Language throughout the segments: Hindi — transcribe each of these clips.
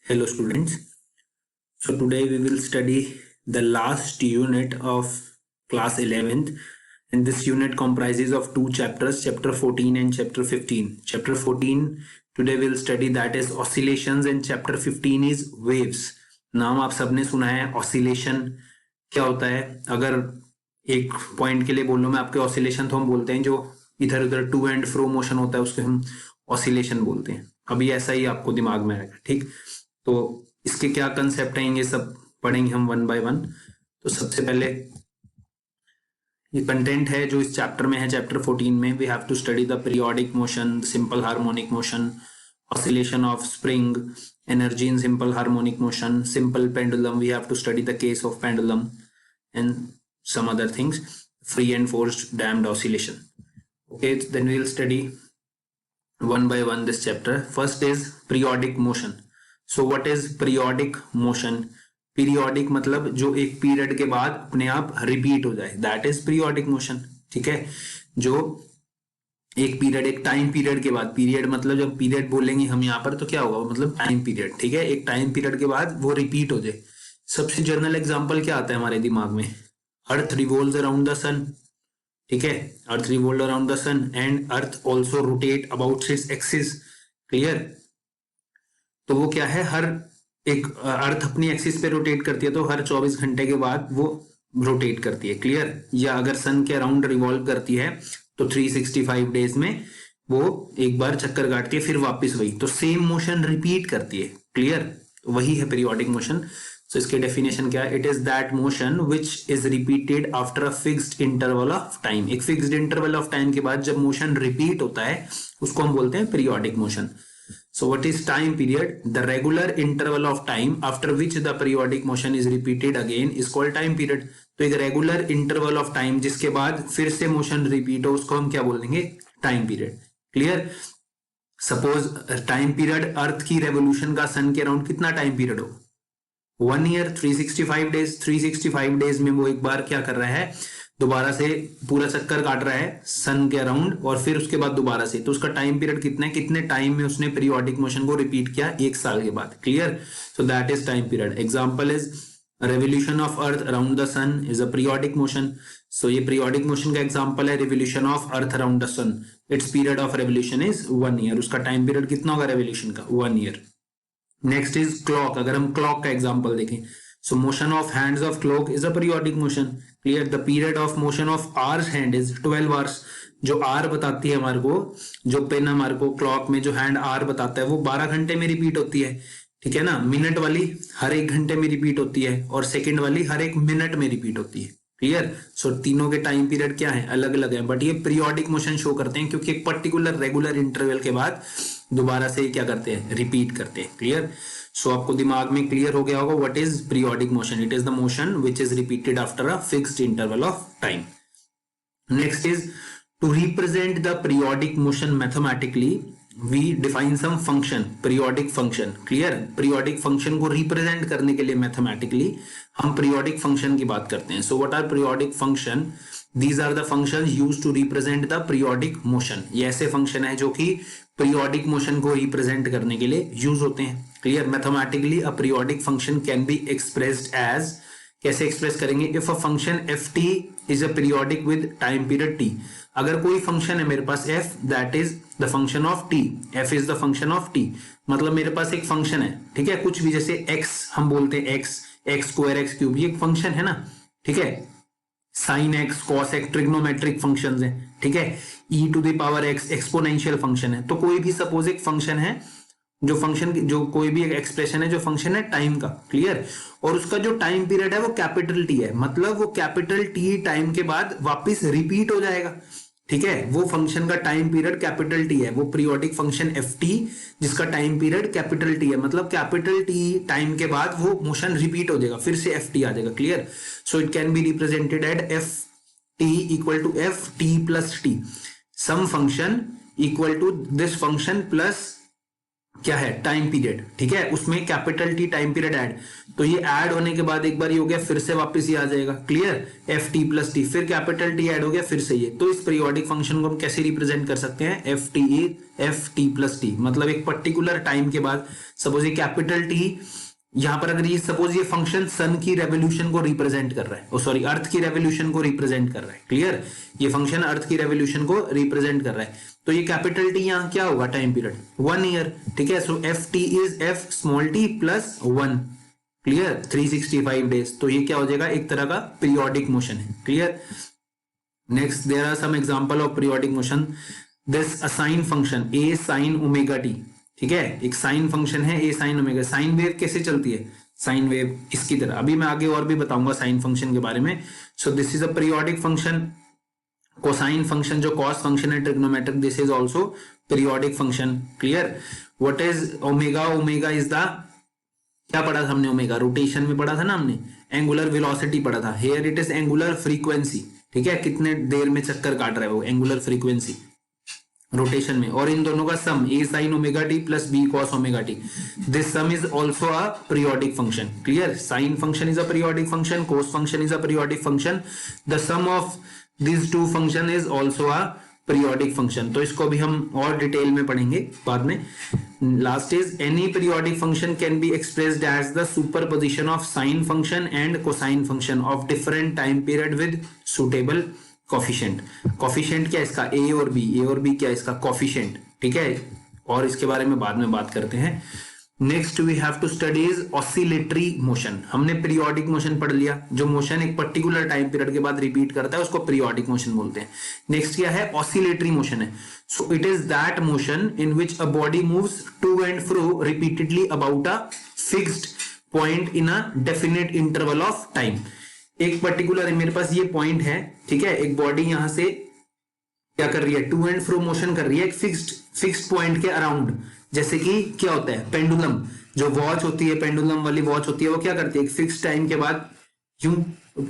Hello students. So today we will study the last unit of class 11th, and this unit comprises of two chapters, chapter 14 and chapter 15. Chapter 14 today we'll study, that is oscillations, and chapter 15 is waves. नाम आप सबने सुना है oscillation क्या होता है. अगर एक पॉइंट के लिए बोल लो मैं आपके oscillation, तो हम बोलते हैं जो इधर उधर टू एंड फ्रो मोशन होता है उसको हम oscillation बोलते हैं. अभी ऐसा ही आपको दिमाग में आएगा. ठीक, तो इसके क्या कंसेप्ट हैं ये सब पढ़ेंगे हम वन बाय वन. तो सबसे पहले ये कंटेंट है जो इस चैप्टर में है, चैप्टर 14 में. We have to study the periodic motion, simple harmonic motion, oscillation of spring, energy in simple harmonic motion, simple pendulum. We have to study the case of pendulum and some other things, free and forced damped oscillation. Okay, then we'll study one by one this chapter. First is periodic motion. So what is periodic motion? Periodic मतलब जो एक पीरियड के बाद अपने आप रिपीट हो जाए, that is periodic motion. ठीक है, जो एक पीरियड, एक टाइम पीरियड के बाद, पीरियड मतलब जब पीरियड बोलेंगे हम यहाँ पर तो क्या होगा, मतलब टाइम पीरियड. ठीक है, एक टाइम पीरियड के बाद वो रिपीट हो जाए. सबसे जनरल एग्जांपल क्या आता है हमारे दिमाग में? Earth revolves around the sun. ठीक है, earth revolve around the sun and earth also rotate about its axis. Clear? तो वो क्या है, हर एक अर्थ अपनी एक्सिस पे रोटेट करती है, तो हर 24 घंटे के बाद वो रोटेट करती है. क्लियर? या अगर सन के अराउंड रिवॉल्व करती है तो 365 डेज में वो एक बार चक्कर काटती है, फिर वापस वही. तो सेम मोशन रिपीट करती है. क्लियर? वही है पीरियोडिक मोशन. So, इसके डेफिनेशन क्या है? It is that motion which is repeated after a fixed interval of time. एक फिक्स्ड इंटरवल ऑफ टाइम के बाद जब मोशन रिपीट होता है उसको हम बोलते हैं periodic motion. So what is time period? The regular interval of time after which the periodic motion is repeated again is called time period. तो एक रेगुलर इंटरवल ऑफ टाइम जिसके बाद फिर से मोशन रिपीट हो उसको हम क्या बोलेंगे? Time period. Clear? Suppose time period earth की रेवोल्यूशन का सन के अराउंड कितना टाइम पीरियड हो? 1 ईयर, 365 डेज. 365 डेज में वो एक बार क्या कर रहा है, दोबारा से पूरा चक्कर काट रहा है सन के अराउंड, और फिर उसके बाद दोबारा से. तो उसका टाइम पीरियड कितना है, कितने टाइम में उसने पीरियोडिक मोशन को रिपीट किया? 1 साल के बाद. Clear? So that is time period. Example is revolution of earth around the sun is a periodic motion. So ये पीरियोडिक मोशन का एग्जांपल है revolution of earth around the sun. It's period of revolution is 1 year. उसका टाइम पीरियड कितना होगा रेवोल्यूशन का? 1 ईयर. Next is clock. अगर हम क्लॉक का एग्जांपल देखें, सो motion of hands of clock is a periodic motion. Clear? The period of motion of hours hand is 12 hours. जो आर बताती है हमारे को, जो पेन हमारे को क्लॉक में जो हैंड आर बताता है वो 12 घंटे में रिपीट होती है. ठीक है ना? मिनट वाली हर 1 घंटे में रिपीट होती है और सेकंड वाली हर 1 मिनट में रिपीट होती है. क्लियर? सो तीनों के टाइम पीरियड क्या है? अलग अलग है, बट ये पीरियोडिक मोशन शो करते हैं क्योंकि एक पर्टिकुलर रेगुलर इंटरवल के बाद दोबारा से क्या करते हैं? रिपीट करते हैं. क्लियर? सो आपको दिमाग में क्लियर हो गया होगा what is periodic motion. It is the motion which is repeated after a fixed interval of time. Next is to represent the periodic motion mathematically we define some function, periodic function. Clear? Periodic function को रिप्रेजेंट करने के लिए मैथमेटिकली हम पीरियोडिक फंक्शन की बात करते हैं. So what are periodic function? These are the functions used to represent the periodic motion. ये ऐसे फंक्शन है जो कि पीरियोडिक मोशन को रिप्रेजेंट करने के लिए यूज होते हैं. Clear? Mathematically a periodic function can be expressed as, कैसे एक्सप्रेस करेंगे? If a function f t is a periodic with time period t. अगर कोई फंक्शन है मेरे पास f, that is the function of t. F is the function of t. मतलब मेरे पास एक फंक्शन है, ठीक है, कुछ भी, जैसे एक्स हम बोलते हैं, एक्स स्क्वायर एक्स क्यूब, ये एक फंक्शन है ना. ठीक है, sine x, cos x trigonometric functions हैं. ठीक है, e to the power x exponential function है. तो कोई भी सपोज एक फंक्शन है, जो फंक्शन जो कोई भी एक एक्सप्रेशन है जो फंक्शन है टाइम का. क्लियर? और उसका जो टाइम पीरियड है वो कैपिटल टी है, मतलब वो कैपिटल टी टाइम के बाद वापस रिपीट हो जाएगा. ठीक है, वो फंक्शन का टाइम पीरियड कैपिटल टी है, वो पीरियोडिक फंक्शन एफ टी जिसका टाइम पीरियड कैपिटल टी है, मतलब कैपिटल टी टाइम के बाद वो मोशन रिपीट हो जाएगा, फिर से एफ टी आ जाएगा. Clear? So it can be represented at F T equal to F T plus T, some function equal to this function plus क्या है, टाइम पीरियड, ठीक है, उसमें capital T time period add, तो ये ऐड होने के बाद एक बार ये हो गया, फिर से वापस ये आ जाएगा, clear, F T plus T, फिर कैपिटल टी ऐड हो गया, फिर से ये, तो इस पीरियोडिक फंक्शन को हम कैसे रिप्रेजेंट कर सकते हैं, एफ टी प्लस टी, मतलब एक पर्टिकुलर टाइम के बाद, सपोज ये कैपिटल टी, यहां पर अगर ये सपोज ये फंक्शन सन की रेवोल्यूशन को रिप्रेजेंट कर रहा है, ओ सॉरी अर्थ की रेवोल्यूशन को रिप्रेजेंट कर रहा है, क्लियर, ये फंक्शन अर्थ की रेवोल्यूशन को रिप्रेजेंट कर रहा है, तो ये कैपिटल टी यहां क्या होगा, टाइम पीरियड 1 ईयर, ठीक है, so f t is f small t plus 1, clear, 365 days, तो ये क्या हो जाएगा, एक तरह का पीरियोडिक मोशन है, clear. Next there are some example of periodic motion, this a sine function a sine omega t, ठीक है, एक साइन फंक्शन है a sine omega, sine wave कैसे चलती है, साइन वेव इसकी तरह, अभी मैं आगे और भी बताऊंगा साइन फंक्शन के बारे में। सो this is a periodic function, cosine function जो कॉस फंक्शन है trigonometric, this is also periodic function, clear. What is omega, omega is the, क्या पढ़ा था हमने, ओमेगा रोटेशन में पढ़ा था ना हमने, एंगुलर वेलोसिटी पढ़ा था, here it is angular frequency, ठीक है, कितने देर में चक्कर काट रहा है वो, एंगुलर फ्रीक्वेंसी रोटेशन में, और इन दोनों का sum a sine omega T plus b cos omega T, this sum is also a periodic function, clear, sine function is a periodic function, cos function is a periodic function, the sum of this two function is also a periodic function, तो इसको भी हम और डिटेल में पढ़ेंगे बाद में। Last is any periodic function can be expressed as the superposition of sine function and cosine function of different time period with suitable coefficient, coefficient क्या है इसका, ए और बी क्या है इसका कॉफिशिएंट, ठीक है, और इसके बारे में बाद में बात करते हैं। Next we have to study is oscillatory motion, हमने पीरियोडिक मोशन पढ़ लिया, जो मोशन एक पर्टिकुलर टाइम पीरियड के बाद रिपीट करता है उसको पीरियोडिक मोशन बोलते हैं। नेक्स्ट क्या है, ऑसिलेटरी मोशन है, so it is that motion in which a body moves to and fro repeatedly about a fixed point in a definite interval of time, एक पर्टिकुलर मेरे पास ये पॉइंट है, ठीक है, एक बॉडी यहां से क्या कर रही है, टू एंड फ्रो मोशन कर रही है एक फिक्स्ड पॉइंट के अराउंड, जैसे कि क्या होता है, पेंडुलम, जो वॉच होती है, पेंडुलम वाली वॉच होती है, वो क्या करती है, एक फिक्स टाइम के बाद यूं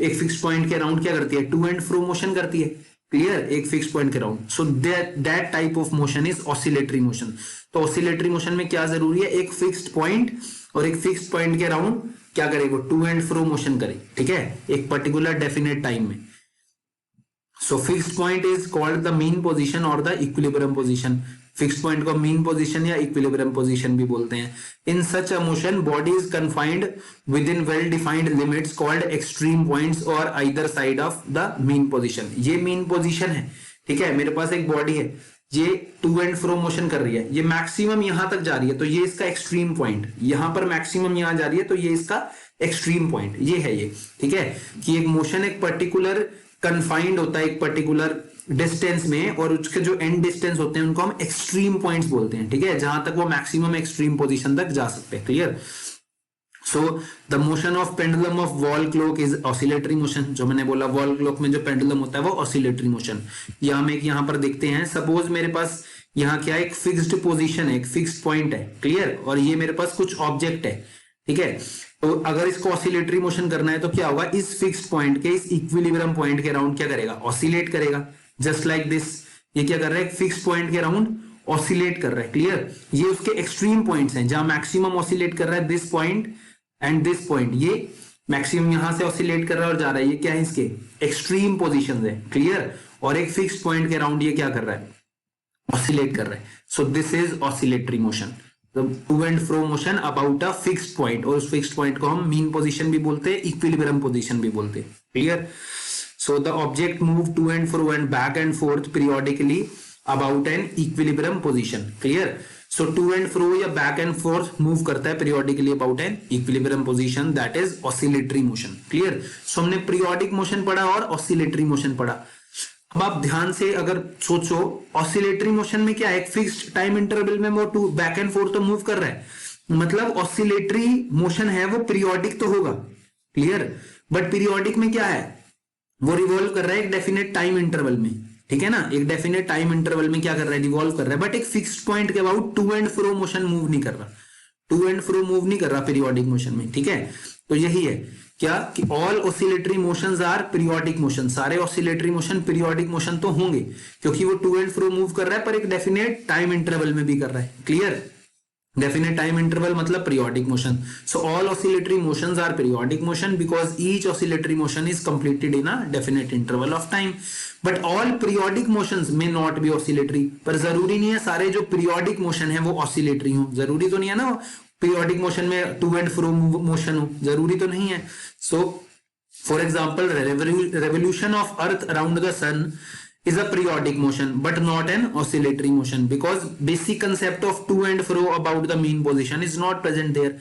एक फिक्स पॉइंट के अराउंड क्या करती है, टू एंड फ्रो मोशन करती है, क्लियर, एक फिक्स पॉइंट के around, so that type of motion is oscillatory motion. तो ऑसिलेटरी मोशन में क्या जरूरी है, एक फिक्स्ड पॉइंट और एक फिक्स्ड पॉइंट के अराउंड क्या करे, वो टू एंड फ्रो मोशन करे, ठीक है, एक पर्टिकुलर डेफिनेट टाइम में। So fixed point is called the mean position और the equilibrium position, fixed point को मीन पोजीशन या इक्विलिब्रियम पोजीशन भी बोलते हैं। In such a motion body is confined within well defined limits called extreme points और either side of the mean position, ये मीन पोजीशन है, ठीक है, मेरे पास एक बॉडी है, ये टू एंड फ्रो मोशन कर रही है, ये मैक्सिमम यहां तक जा रही है, तो ये इसका एक्सट्रीम पॉइंट, यहां पर मैक्सिमम यहां जा रही है, तो ये इसका एक्सट्रीम पॉइंट, ये है ये, ठीक है, कि एक मोशन एक पर्टिकुलर कन्फाइंड होता है एक पर्टिकुलर डिस्टेंस में, और उसके जो एंड डिस्टेंस होते हैं उनको हम एक्सट्रीम पॉइंट्स बोलते हैं, ठीक है, जहां तक वो मैक्सिमम एक्सट्रीम पोजीशन तक जा सकते हैं, clear. So the motion of pendulum of wall clock is oscillatory motion, जो मैंने बोला वॉल क्लॉक में जो पेंडुलम होता है वो ऑसिलेटरी मोशन। या हम एक यहाँ पर देखते हैं, सपोज मेरे पास यहाँ क्या है, एक फिक्स्ड पोजीशन है, एक फिक्स्ड पॉइंट है, क्लियर, और ये मेरे पास कुछ ऑब्जेक्ट है, ठीक है, तो अगर इसको ऑसिलेटरी मोशन करना है तो क्या होगा, इस फिक्स्ड पॉइंट के, इस इक्विलिब्रियम पॉइंट के अराउंड क्या करेगा, ऑसिलेट करेगा, जस्ट लाइक दिस, ये क्या कर रहा है, फिक्स्ड पॉइंट के अराउंड ऑसिलेट कर रहा है, क्लियर। ये उसके एक्सट्रीम पॉइंट्स हैं जहां मैक्सिमम ऑसिलेट कर रहा है, this point and this point, ये मैक्सिमम यहां से ऑसिलेट कर रहा है और जा रहा है, ये क्या है, इसके एक्सट्रीम पोजीशंस है, क्लियर, और एक फिक्स्ड पॉइंट के अराउंड ये क्या कर रहा है, ऑसिलेट कर रहा है। So this is oscillatory motion, to and fro motion about a fixed point, और उस फिक्स्ड पॉइंट को हम मीन पोजीशन भी बोलते हैं, इक्विलिब्रियम पोजीशन भी बोलते हैं, clear. So the object move to and fro and back and forth periodically about an equilibrium position, clear. So to and fro या बैक एंड फोर्थ मूव करता है periodically about an equilibrium position, that is oscillatory motion, clear. So हमने पीरियोडिक मोशन पढ़ा और ऑसिलेटरी मोशन पढ़ा। अब आप ध्यान से अगर सोचो, ऑसिलेटरी मोशन में क्या है, एक फिक्स्ड टाइम इंटरवल में वो टू बैक एंड फोर्थ तो मूव कर रहा है, मतलब ऑसिलेटरी मोशन है वो पीरियोडिक तो होगा, क्लियर, बट पीरियोडिक में क्या है, वो रिवॉल्व कर रहा है एक डेफिनेट टाइम इंटरवल में, ठीक है ना, एक डेफिनेट टाइम इंटरवल में क्या कर रहा है, रिवॉल्व कर रहा है, बट एक फिक्स्ड पॉइंट के about to and fro motion move नहीं कर रहा, टू एंड फ्रो मूव नहीं कर रहा पीरियोडिक मोशन में, ठीक है। तो यही है क्या कि all oscillatory motions are periodic motion, सारे ऑसिलेटरी मोशन पीरियोडिक मोशन तो होंगे, क्योंकि वो टू एंड फ्रो मूव कर रहा है पर एक डेफिनेट टाइम इंटरवल में भी कर रहा है, क्लियर। Definite time interval मतलब periodic motion. So all oscillatory motions are periodic motion because each oscillatory motion is completed in a definite interval of time. But all periodic motions may not be oscillatory. पर जरूरी नहीं है सारे जो periodic motion है वो oscillatory हो. जरूरी तो नहीं है ना periodic motion में to and fro motion हो. जरूरी तो नहीं है. So for example, revolution of Earth around the sun is a periodic motion but not an oscillatory motion because basic concept of to and fro about the mean position is not present there.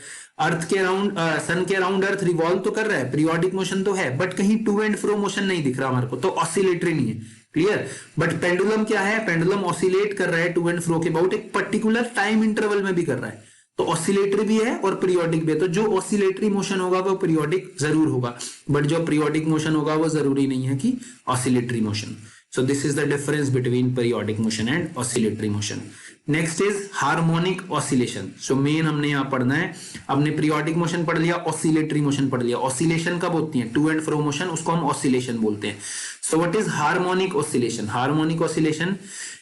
अर्थ के अराउंड सन के अराउंड अर्थ रिवॉल्व तो कर रहा है, पीरियोडिक मोशन तो है, बट कहीं टू एंड फ्रो मोशन नहीं दिख रहा हमारे को, तो ऑसिलेटरी नहीं है. क्लियर. बट पेंडुलम क्या है, पेंडुलम ऑसिलेट कर रहा है टू एंड फ्रो के अबाउट एक पर्टिकुलर टाइम इंटरवल में भी कर रहा है, तो ऑसिलेटरी भी है और पीरियोडिक भी है. तो जो ऑसिलेटरी मोशन होगा वो पीरियोडिक जरूर होगा, बट जो पीरियोडिक मोशन होगा वो जरूरी नहीं है कि oscillatory motion. So this is the difference between periodic motion and oscillatory motion. Next is harmonic oscillation. So main हमने यहाँ पढ़ना है, हमने periodic motion पढ़ लिया, oscillatory motion पढ़ लिया. Oscillation कब होती है, to and fro motion, उसको हम oscillation बोलते हैं. So what is harmonic oscillation? Harmonic oscillation,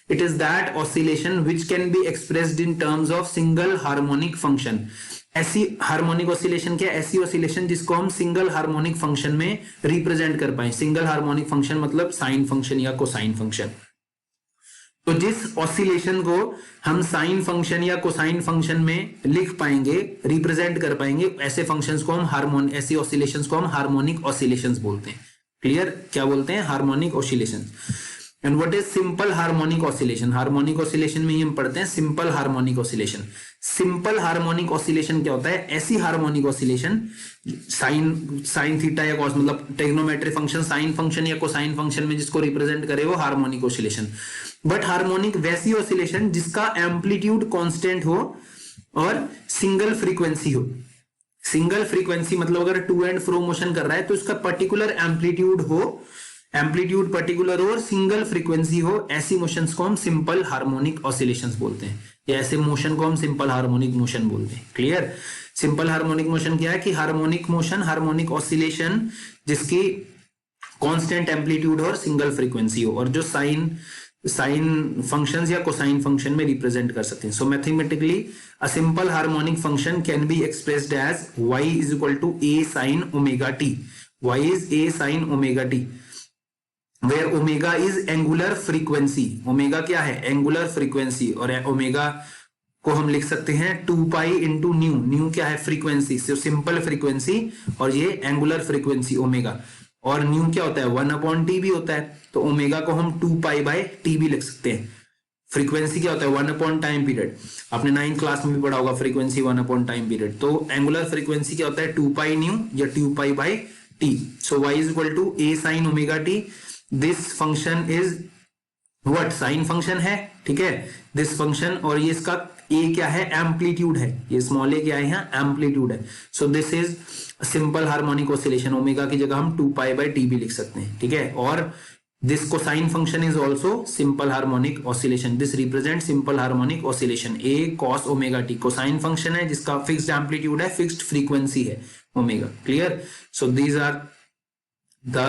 it is that oscillation which can be expressed in terms of single harmonic function. ऐसी हार्मोनिक ऑसिलेशन क्या, ऐसी ऑसिलेशन जिसको हम सिंगल हार्मोनिक फंक्शन में रिप्रेजेंट कर पाए. सिंगल हार्मोनिक फंक्शन मतलब साइन फंक्शन या कोसाइन फंक्शन. तो जिस ऑसिलेशन को हम साइन फंक्शन या कोसाइन फंक्शन में लिख पाएंगे, रिप्रेजेंट कर पाएंगे, ऐसे फंक्शंस को हम ऐसी ऑसिलेशंस को हम हार्मोनिक ऑसिलेशंस बोलते हैं. क्लियर. क्या बोलते हैं, harmonic oscillations. And what is simple harmonic oscillation. Harmonic oscillation में ही हम पढ़ते हैं simple harmonic oscillation. Simple harmonic oscillation क्या होता है, ऐसी हार्मोनिक ऑसिलेशन साइन थीटा या कॉस मतलब ट्रिग्नोमेट्रिक फंक्शन साइन फंक्शन या कोसाइन फंक्शन में जिसको रिप्रेजेंट करे वो हार्मोनिक ऑसिलेशन. बट हार्मोनिक वैसी ऑसिलेशन जिसका एम्पलीट्यूड कांस्टेंट हो और सिंगल फ्रीक्वेंसी हो. सिंगल फ्रीक्वेंसी मतलब अगर टू एंड फ्रो मोशन कर रहा है तो उसका पर्टिकुलर एम्पलीट्यूड हो, एम्पलीट्यूड पर्टिकुलर हो और सिंगल फ्रीक्वेंसी हो, ऐसी मोशंस को हम सिंपल हार्मोनिक ऑसिलेशंस बोलते हैं, या ऐसे मोशन को हम सिंपल हार्मोनिक मोशन बोलते हैं. क्लियर. सिंपल हार्मोनिक मोशन क्या है कि हार्मोनिक मोशन, हार्मोनिक ऑसिलेशन जिसकी कांस्टेंट एम्पलीट्यूड और सिंगल फ्रीक्वेंसी हो और जो साइन फंक्शंस या कोसाइन फंक्शन में रिप्रेजेंट कर सकते हैं. So mathematically a simple harmonic function can be expressed as y is equal to a sin omega t. y is a sin omega t where omega is angular frequency. Omega क्या है, एंगुलर फ्रीक्वेंसी, और ओमेगा को हम लिख सकते हैं 2 पाई इंटू न्यू. न्यू क्या है, फ्रीक्वेंसी, सो सिंपल फ्रीक्वेंसी, और ये एंगुलर फ्रीक्वेंसी ओमेगा, और न्यू क्या होता है 1/t भी होता है, तो ओमेगा को हम 2 पाई बाय टी भी लिख सकते हैं. फ्रीक्वेंसी क्या होता है 1 टाइम पीरियड, आपने 9th क्लास में भी पढ़ा होगा फ्रीक्वेंसी 1 टाइम पीरियड. तो एंगुलर फ्रीक्वेंसी क्या होता है 2 पाई न्यू या 2 pi by T. So y is equal to a sin omega T. This function is what, sine function है, ठीक है, दिस फंक्शन, और ये इसका a क्या है, एम्पलीट्यूड है, ये स्मॉल a क्या है यहाँ, एम्पलीट्यूड है. So this is simple harmonic oscillation. Omega की जगह हम 2 पाई बाय टी भी लिख सकते हैं, ठीक है. और this cosine function is also simple harmonic oscillation. This represent simple harmonic oscillation. a cos omega T cosine function है जिसका फिक्स्ड एम्पलीट्यूड है, फिक्स्ड फ्रीक्वेंसी है omega. Clear. So these are the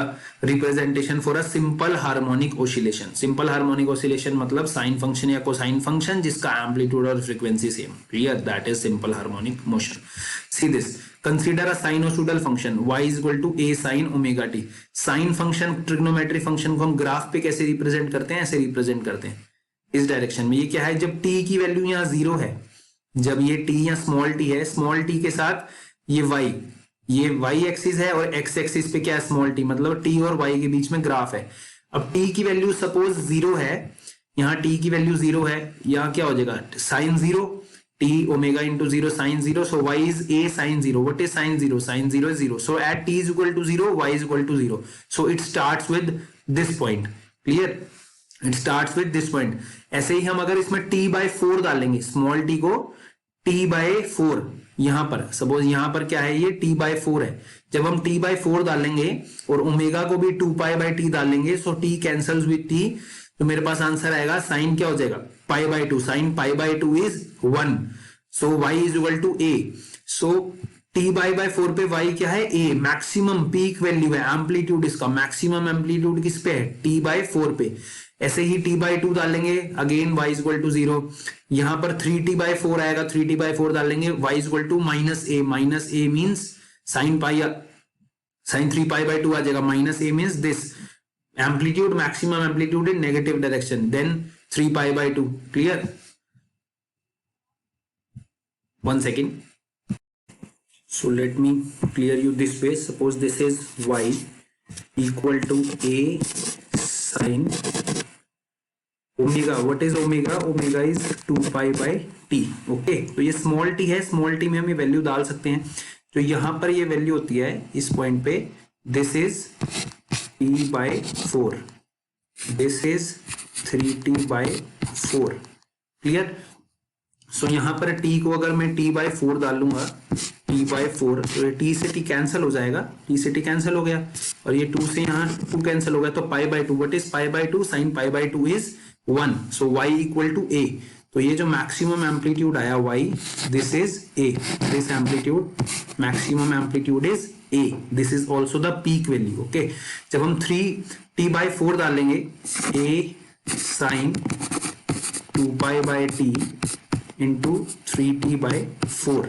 representation for a simple harmonic oscillation. Simple harmonic oscillation मतलब साइन फंक्शन या कोसाइन फंक्शन जिसका एम्पलीट्यूड और frequency same. Clear. That is simple harmonic motion. See this, consider a sinusoidal function y is equal to a sin omega t. Sine function, trigonometric function को हम ग्राफ पे कैसे रिप्रेजेंट करते हैं, ऐसे रिप्रेजेंट करते हैं इस डायरेक्शन में. ये क्या है, जब t की वैल्यू यहाँ 0 है, जब ये t या स्मॉल t है, स्मॉल t के साथ ये y एक्सिस है और x एक्सिस पे क्या है, स्मॉल t, मतलब t और y के बीच में ग्राफ है. अब t की वैल्यू सपोज 0 है, यहाँ t की वैल्यू 0 है, यहाँ क्या हो जाएगा sine 0, t omega into 0 sine 0. So y is a sine 0. What is sine 0, sine 0 is 0. So at t is equal to 0, y is equal to 0. So it starts with this point. Clear. It starts with this point. ऐसे ही हम अगर इसमें t बाय 4 डालेंगे, स्मॉल t को t बाय 4, यहां पर सपोज यहां पर क्या है, ये t बाय 4 है. जब हम t बाय 4 डालेंगे और ओमेगा को भी 2 पाई बाय t डालेंगे, सो t कैंसल्स विद t, तो मेरे पास आंसर आएगा साइन क्या हो जाएगा pi by 2. Sine pi by 2 is 1. So y is equal to a. So t by 4 पे y क्या है, a, मैक्सिमम पीक वैल्यू है, एम्पलीट्यूड इसका मैक्सिमम एम्पलीट्यूड किस पे है, t बाय 4 पे. ऐसे ही t/2 डालेंगे, अगेन y इक्वल टू 0। यहां पर 3t/4 आएगा, 3t/4 डालेंगे, y equal to -a, -a means sin 3π/2 आ जाएगा, -a means this amplitude, maximum amplitude in negative direction, then 3π/2। Clear? 1 second. So let me clear you this way. Suppose this is y equal to a sin omega. What is omega? Omega is 2π/t. Okay, तो ये स्मॉल t है, स्मॉल t में हम ये वैल्यू डाल सकते हैं. तो यहां पर ये वैल्यू होती है इस पॉइंट पे, this is t/4, this is 3t/4. Clear? So यहां पर t को अगर मैं t/4 डालूंगा, t/4, तो t से t कैंसिल हो जाएगा, t से t कैंसिल हो गया, और ये 2 से यहाँ 2 कैंसिल हो गया, तो π/2. What is π/2? sin π/2 is 1. So y equal to a. तो ये जो मैक्सिमम एम्पलीट्यूड आया y, this is a, this amplitude, maximum amplitude is a, this is also the peak value. Okay, जब हम 3t/4 डालेंगे, a sin 2π/t into 3t/4,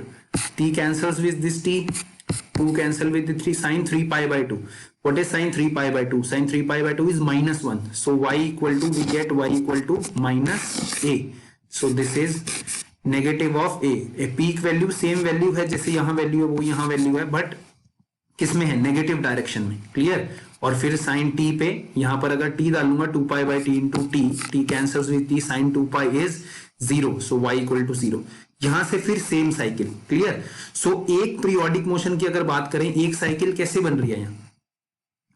t cancels with this t, 2 cancel with the 3, sin 3π/2. What is sin 3π/2? Sin 3π/2 is -1. So y equal to, we get y equal to -a. So this is negative of a. A peak value same value है, जैसे यहाँ वैल्यू है वो यहाँ वैल्यू है, बट किसमें है? नेगेटिव डायरेक्शन में. क्लियर? और फिर साइन t पे यहाँ पर अगर t डालूंगा 2π/t into t cancels with t, sine 2π is 0. So y equal to 0. यहां से फिर सेम साइकिल. क्लियर? सो एक पीरियोडिक मोशन की अगर बात करें, एक साइकिल कैसे बन रही है यहां,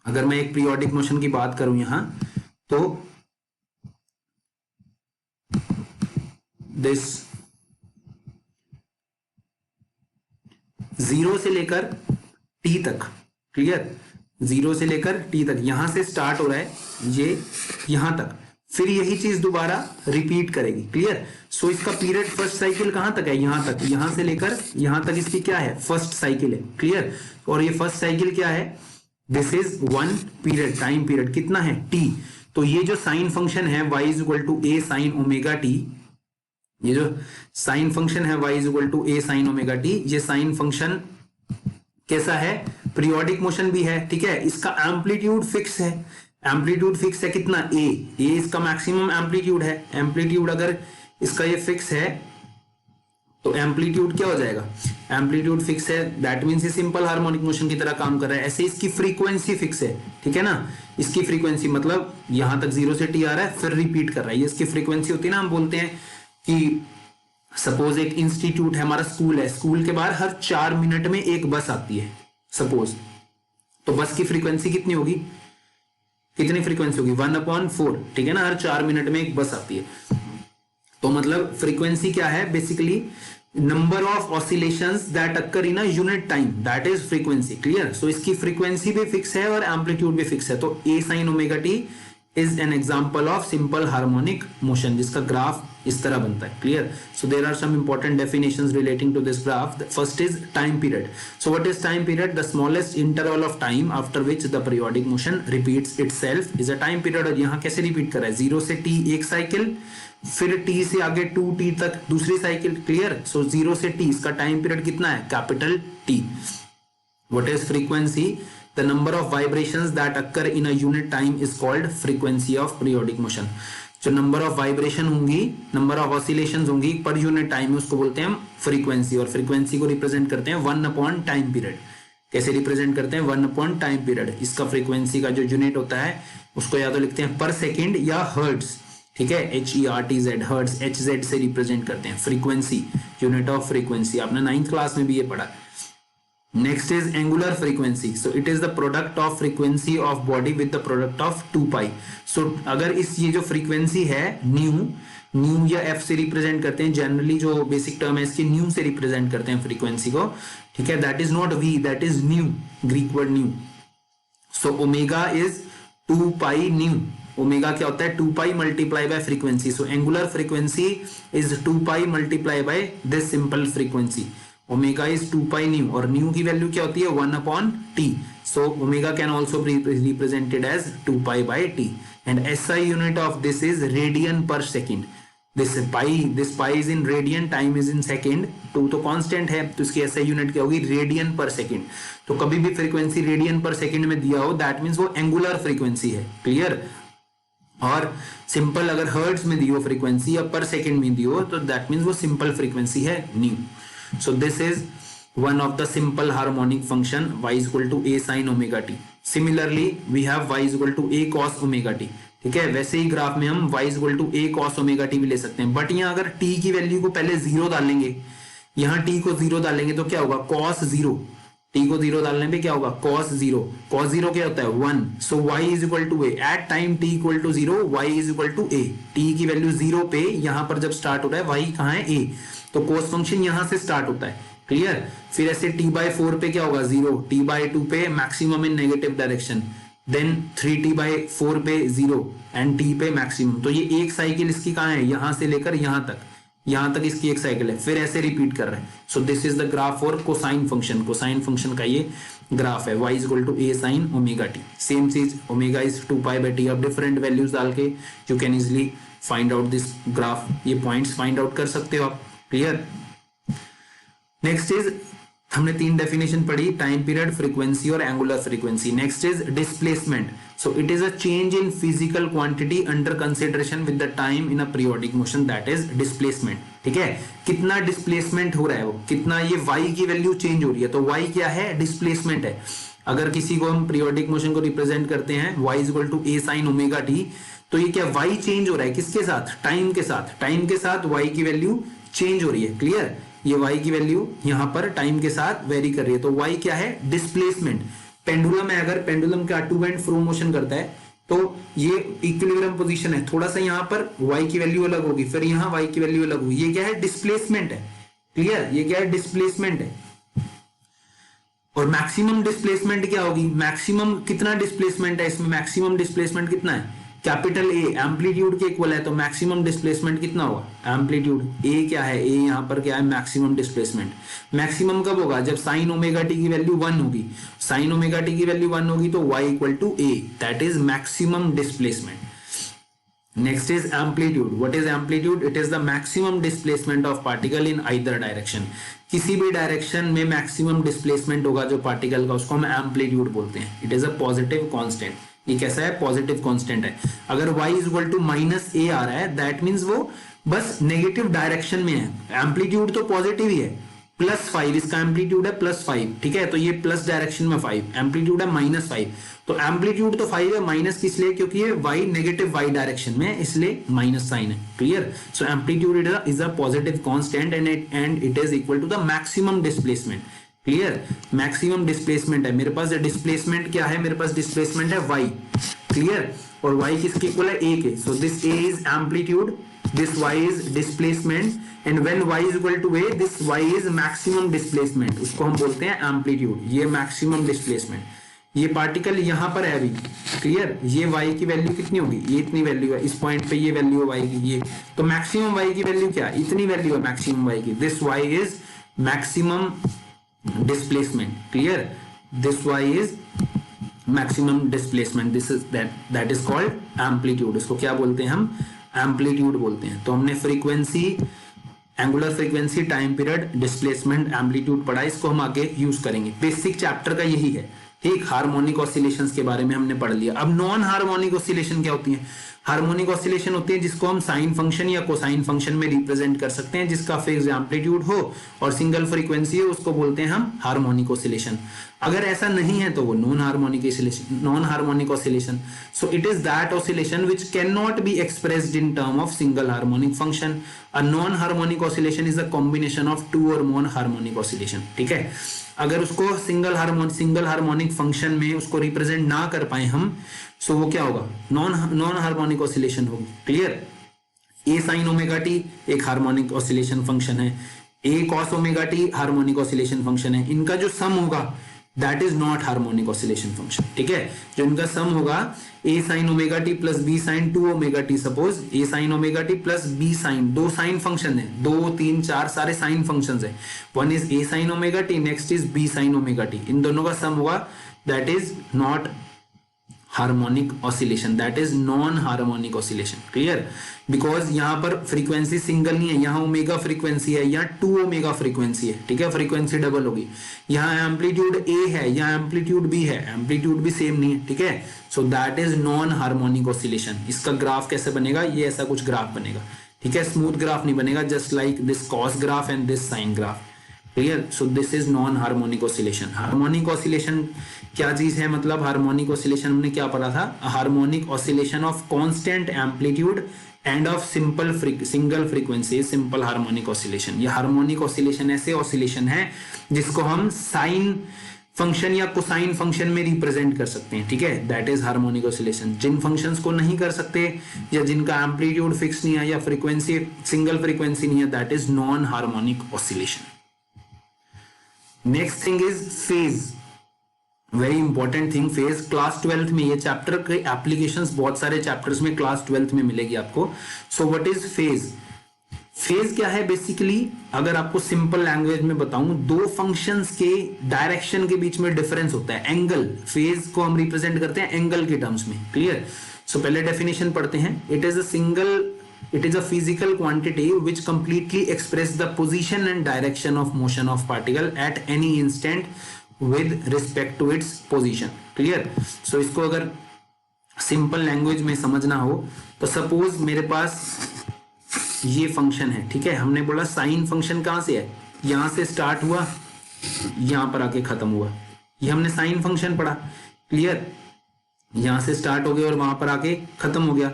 अगर मैं एक पीरियोडिक मोशन की बात करूं यहां, तो दिस 0 से लेकर t तक, क्लियर, 0 से लेकर t तक, यहां से स्टार्ट हो रहा है ये यहां तक, फिर यही चीज दोबारा रिपीट करेगी. क्लियर? सो इसका पीरियड फर्स्ट साइकिल कहां तक है? यहां तक, यहां से लेकर यहां तक इसकी क्या है? फर्स्ट साइकिल है. क्लियर? और ये फर्स्ट साइकिल क्या है? This is 1 period, time period कितना है? t. तो ये जो साइन फंक्शन है y is equal to a sin omega t, ये जो साइन फंक्शन है y is equal to a sin omega t, ये साइन फंक्शन कैसा है? पीरियोडिक मोशन भी है. ठीक है, इसका एम्पलीट्यूड फिक्स है. एम्पलीट्यूड फिक्स है कितना? a इसका मैक्सिमम एम्पलीट्यूड है. एम्पलीट्यूड अगर इसका ये फिक्स है तो एम्पलीट्यूड क्या हो जाएगा? एम्पलीट्यूड फिक्स है, दैट मींस ये सिंपल हार्मोनिक मोशन की तरह काम कर रहा है. ऐसे इसकी फ्रीक्वेंसी फिक्स है. ठीक है ना? इसकी फ्रीक्वेंसी मतलब यहां तक 0 से t आ रहा है, फिर रिपीट कर रहा है, ये इसकी फ्रीक्वेंसी होती है ना. हम बोलते हैं कि सपोज एक इंस्टीट्यूट है, हमारा स्कूल है, स्कूल के बाहर हर 4 मिनट में एक बस आती है सपोज, तो बस की फ्रीक्वेंसी कितनी होगी? कितनी फ्रीक्वेंसी होगी? 1/4. ठीक है ना? हर 4 मिनट में एक बस आती है. तो मतलब फ्रीक्वेंसी क्या है? Basically number of oscillations that occur in a unit time, that is frequency. Clear? So इसकी फ्रीक्वेंसी भी फिक्स है और एम्पलीट्यूड भी फिक्स है. तो a sin omega t is an example of simple harmonic motion, जिसका ग्राफ इस तरह बनता है. Clear? So there are some important definitions relating to this graph. First is time period. So what is time period? The smallest interval of time after which the periodic motion repeats itself is a time period. और यहाँ कैसे रिपीट कर रहा है? 0 से t एक साइकिल, फिर t से आगे 2t तक दूसरी साइकिल. क्लियर? सो 0 से t इसका टाइम पीरियड कितना है? Capital T. What is frequency? The number of vibrations that occur in a unit time is called frequency of periodic motion. जो नंबर ऑफ वाइब्रेशन होंगी, नंबर ऑफ ऑसिलेशंस होंगी पर यूनिट टाइम में, उसको बोलते हैं हम फ्रीक्वेंसी. और फ्रीक्वेंसी को रिप्रेजेंट करते हैं 1 टाइम पीरियड. कैसे रिप्रेजेंट करते हैं? 1 टाइम पीरियड. इसका फ्रीक्वेंसी का जो यूनिट होता है उसको या तो लिखते हैं पर सेकेंड या हर्ट्ज. ठीक है? HERTZ, हर्ट्ज, HZ से रिप्रेजेंट करते हैं फ्रीक्वेंसी, यूनिट ऑफ फ्रीक्वेंसी. आपने 9th क्लास में भी ये पढ़ा. Next is angular frequency. So it is the product of frequency of body with the product of 2π. So अगर इस ये जो frequency है न्यू या f से रिप्रेजेंट करते हैं, जनरली जो बेसिक टर्म है इसकी न्यू से रिप्रेजेंट करते हैं फ्रीक्वेंसी को. ठीक है? That is not v, that is nu, Greek word nu. So omega is 2π nu. Omega क्या होता है? 2π multiply by frequency. So angular frequency is 2π multiply by this simple frequency. Omega is 2π nu, और न्यू की वैल्यू क्या होती है? 1/t. So omega can also be represented as 2π/t. and SI unit of this is radian per second. this pi is in radian, time is in second, तो कांस्टेंट है, तो इसकी SI यूनिट क्या होगी, रेडियन पर सेकंड. तो कभी भी फ्रीक्वेंसी रेडियन पर सेकंड में दिया हो दैट मींस वो एंगुलर फ्रीक्वेंसी है. क्लियर. और सिंपल अगर हर्ट्ज में दी हो फ्रीक्वेंसी या पर सेकंड में दी हो तो दैट मींस वो सिंपल फ्रीक्वेंसी है new. So this is one of the simple harmonic function y is equal to a sin omega t. Similarly we have y is equal to a cos omega t. ठीक है, वैसे ही ग्राफ में हम y is equal to a cos omega t भी ले सकते हैं, बट यहाँ अगर t की वैल्यू को पहले जीरो डालेंगे, यहाँ t को जीरो डालेंगे तो क्या होगा, cos जीरो. t को जीरो डालने पे क्या होगा, cos जीरो. cos जीरो क्या होता है 1. सो y is equal to a at time t equal to zero, y is equal to a. t की वैल्यू जीरो पे यहाँ पर जब स्टार्ट हो रहा है y कहाँ है a, तो cos फंक्शन यहाँ से स्टार्ट होता है. क्लियर. फिर ऐसे t/4 पे क्या होगा 0, t/2 पे maximum in negative direction, then 3t/4 पे 0 एंड t पे मैक्सिमम. तो ये एक साइकिल इसकी कहाँ है, यहां से लेकर यहां तक इसकी एक साइकिल है, फिर ऐसे रिपीट कर रहे हैं. So this is the graph for cosine function. Cosine function का ये ग्राफ है, y is equal to a sin omega t. Same चीज, ओमेगा इज 2π/t. अब डिफरेंट वैल्यूज डाल के you can easily find out this graph. ये पॉइंट्स फाइंड आउट कर सकते हो आप. क्लियर. नेक्स्ट इज, हमने तीन डेफिनेशन पढ़ी, टाइम पीरियड, फ्रीक्वेंसी और angular frequency. Next is displacement. So it is a change in physical quantity under consideration with the time in a periodic motion, that is displacement. ठीक है, कितना डिस्प्लेसमेंट हो रहा है, वो कितना, ये y की वैल्यू चेंज हो रही है, तो y क्या है, डिस्प्लेसमेंट है. अगर किसी को हम पीरियोडिक मोशन को रिप्रेजेंट करते हैं y is equal to a sin omega t, तो ये क्या y चेंज हो रहा है, किसके साथ, टाइम के साथ. टाइम के साथ y की वैल्यू चेंज हो रही है. क्लियर. ये y की वैल्यू यहां पर टाइम के साथ वेरी कर रही है, तो y क्या है, डिस्प्लेसमेंट. पेंडुलम है, अगर पेंडुलम का टू एंड फ्रो मोशन करता है तो ये इक्विलिब्रियम पोजीशन है, थोड़ा सा यहां पर y की वैल्यू अलग होगी, फिर यहां y की वैल्यू अलग होगी. ये क्या है, डिस्प्लेसमेंट है. क्लियर. ये क्या है, डिस्प्लेसमेंट है. और मैक्सिमम डिस्प्लेसमेंट क्या होगी, मैक्सिमम कितना डिस्प्लेसमेंट है इसमें, मैक्सिमम डिस्प्लेसमेंट कितना है, कैपिटल ए एम्पलीट्यूड के इक्वल है, तो मैक्सिमम डिस्प्लेसमेंट कितना होगा, एम्पलीट्यूड ए क्या है, ए यहां पर क्या है, मैक्सिमम डिस्प्लेसमेंट. मैक्सिमम कब होगा, जब साइन ओमेगा टी की वैल्यू 1 होगी. साइन ओमेगा टी की वैल्यू 1 होगी तो y equal to a, that is maximum displacement. Next is amplitude. What is amplitude, it is the maximum displacement of particle in either direction. किसी भी डायरेक्शन में मैक्सिमम डिस्प्लेसमेंट होगा जो पार्टिकल का, उसको हम एम्पलीट्यूड बोलते हैं. It is a positive constant. ये कैसा है, पॉजिटिव कांस्टेंट है. अगर y is equal to minus a आ रहा है दैट मींस वो बस नेगेटिव डायरेक्शन में है. एम्पलीट्यूड तो पॉजिटिव ही है, +5 इसका एम्पलीट्यूड है, +5. ठीक है, तो ये प्लस डायरेक्शन में 5, एम्पलीट्यूड है -5. तो एम्पलीट्यूड तो 5 है, माइनस किस लिए, क्योंकि ये y नेगेटिव y डायरेक्शन में है, इसलिए माइनस साइन है. Clear. So amplitude is a positive constant and it is equal to the maximum displacement. Clear. Maximum displacement है मेरे पास. डिस्प्लेसमेंट क्या है, मेरे पास डिस्प्लेसमेंट है y. क्लियर. और y किसके इक्वल है, a के. So this a is amplitude, this y is displacement, and when y is equal to a, this y is maximum displacement. उसको हम बोलते हैं एम्पलीट्यूड. ये मैक्सिमम डिस्प्लेसमेंट. ये पार्टिकल यहां पर है अभी. क्लियर. ये y की वैल्यू कितनी होगी, ये इतनी वैल्यू है, इस पॉइंट पे ये वैल्यू है y की, ये तो मैक्सिमम y की वैल्यू क्या, इतनी वैल्यू है मैक्सिमम y की. This y is maximum displacement. Clear. This y is maximum displacement. This is that is called amplitude. इसको क्या बोलते हैं हम, एम्पलीट्यूड बोलते हैं. तो हमने frequency, angular frequency, time period, displacement, amplitude पढ़ा. इसको हम आगे यूज करेंगे. बेसिक चैप्टर का यही है. ठीक. हार्मोनिक ऑसिलेशंस के बारे में हमने पढ़ लिया. अब नॉन हार्मोनिक ऑसिलेशन क्या होती है, हार्मोनिक ऑसिलेशन होती है जिसको हम साइन फंक्शन या कोसाइन फंक्शन में रिप्रेजेंट कर सकते हैं, जिसका फिक्स एम्पलीट्यूड हो और सिंगल फ्रीक्वेंसी हो, उसको बोलते हैं हम हार्मोनिक ऑसिलेशन. अगर ऐसा नहीं है तो वो non harmonic oscillation. So it is that oscillation which can not be expressed in term of single harmonic function. A non harmonic oscillation is a combination of two और मोर हार्मोनिक ऑसिलेशन. ठीक है. अगर उसको सिंगल हार्मोनिक फंक्शन में उसको रिप्रेजेंट ना कर पाए हम, सो वो क्या होगा, नॉन हार्मोनिक ऑसिलेशन होगी. Clear. A sine omega T एक हार्मोनिक ऑसिलेशन फंक्शन है, A cos omega T harmonic oscillation function है. इनका जो सम होगा that is not harmonic oscillation function. ठीक है. जो इनका सम होगा A sine omega T plus B sine 2 omega T, suppose A sine omega T plus B sine, दो साइन फंक्शन है, 2 3 4 सारे साइन फंक्शंस है. One is a sine omega t, next is b sine omega t. इन दोनों का सम होगा that is not harmonic oscillation, that is non harmonic oscillation. Clear? Because यहाँ पर फ्रीक्वेंसी सिंगल नहीं है, यहाँ ओमेगा फ्रीक्वेंसी है, यहाँ 2 ओमेगा फ्रीक्वेंसी है, ठीक है, फ्रीक्वेंसी डबल होगी। यहाँ एम्पलीट्यूड ए है, यहाँ एम्पलीट्यूड बी है, एम्पलीट्यूड भी सेम नहीं है, ठीक है। सो that is non harmonic oscillation. इसका ग्राफ कैसे बनेगा? ये ऐसा कुछ ग्राफ बनेगा, ठीक है, स्मूथ ग्राफ नहीं बनेगा, just like this cos graph and this sine graph. Clear? So this is non harmonic oscillation. Harmonic oscillation क्या चीज है? मतलब हार्मोनिक ऑसिलेशन हमने क्या पढ़ा था? Harmonic oscillation of constant amplitude and of single frequency, simple harmonic oscillation. ये हार्मोनिक ऑसिलेशन ऐसे ऑसिलेशन है जिसको हम साइन फंक्शन या कोसाइन फंक्शन में रिप्रेजेंट कर सकते हैं, ठीक है, दैट इज हार्मोनिक ऑसिलेशन। जिन फंक्शंस को नहीं कर सकते या जिनका एम्पलीट्यूड फिक्स नहीं है या फ्रीक्वेंसी सिंगल फ्रीक्वेंसी नहीं है, that is non harmonic oscillation. Next thing is phase, very important thing, phase. Class 12th में ये चैप्टर के एप्लीकेशंस बहुत सारे चैप्टर्स में क्लास 12th में मिलेगी आपको। सो व्हाट इज फेज? फेज क्या है? बेसिकली अगर आपको सिंपल लैंग्वेज में बताऊं, दो फंक्शंस के डायरेक्शन के बीच में डिफरेंस होता है, एंगल। फेज को हम रिप्रेजेंट करते हैं एंगल के टर्म्स में। क्लियर? सो पहले डेफिनेशन पढ़ते हैं। It is a physical quantity which completely expresses the position and direction of motion of particle at any instant with respect to its position. Clear? So इसको अगर simple language में समझना हो तो suppose मेरे पास ये फंक्शन है, ठीक है, हमने बोला साइन फंक्शन कहां से है? यहां से स्टार्ट हुआ, यहां पर आके खत्म हुआ, ये हमने साइन फंक्शन पढ़ा। क्लियर? यहां से स्टार्ट हो गया और वहां पर आके खत्म हो गया।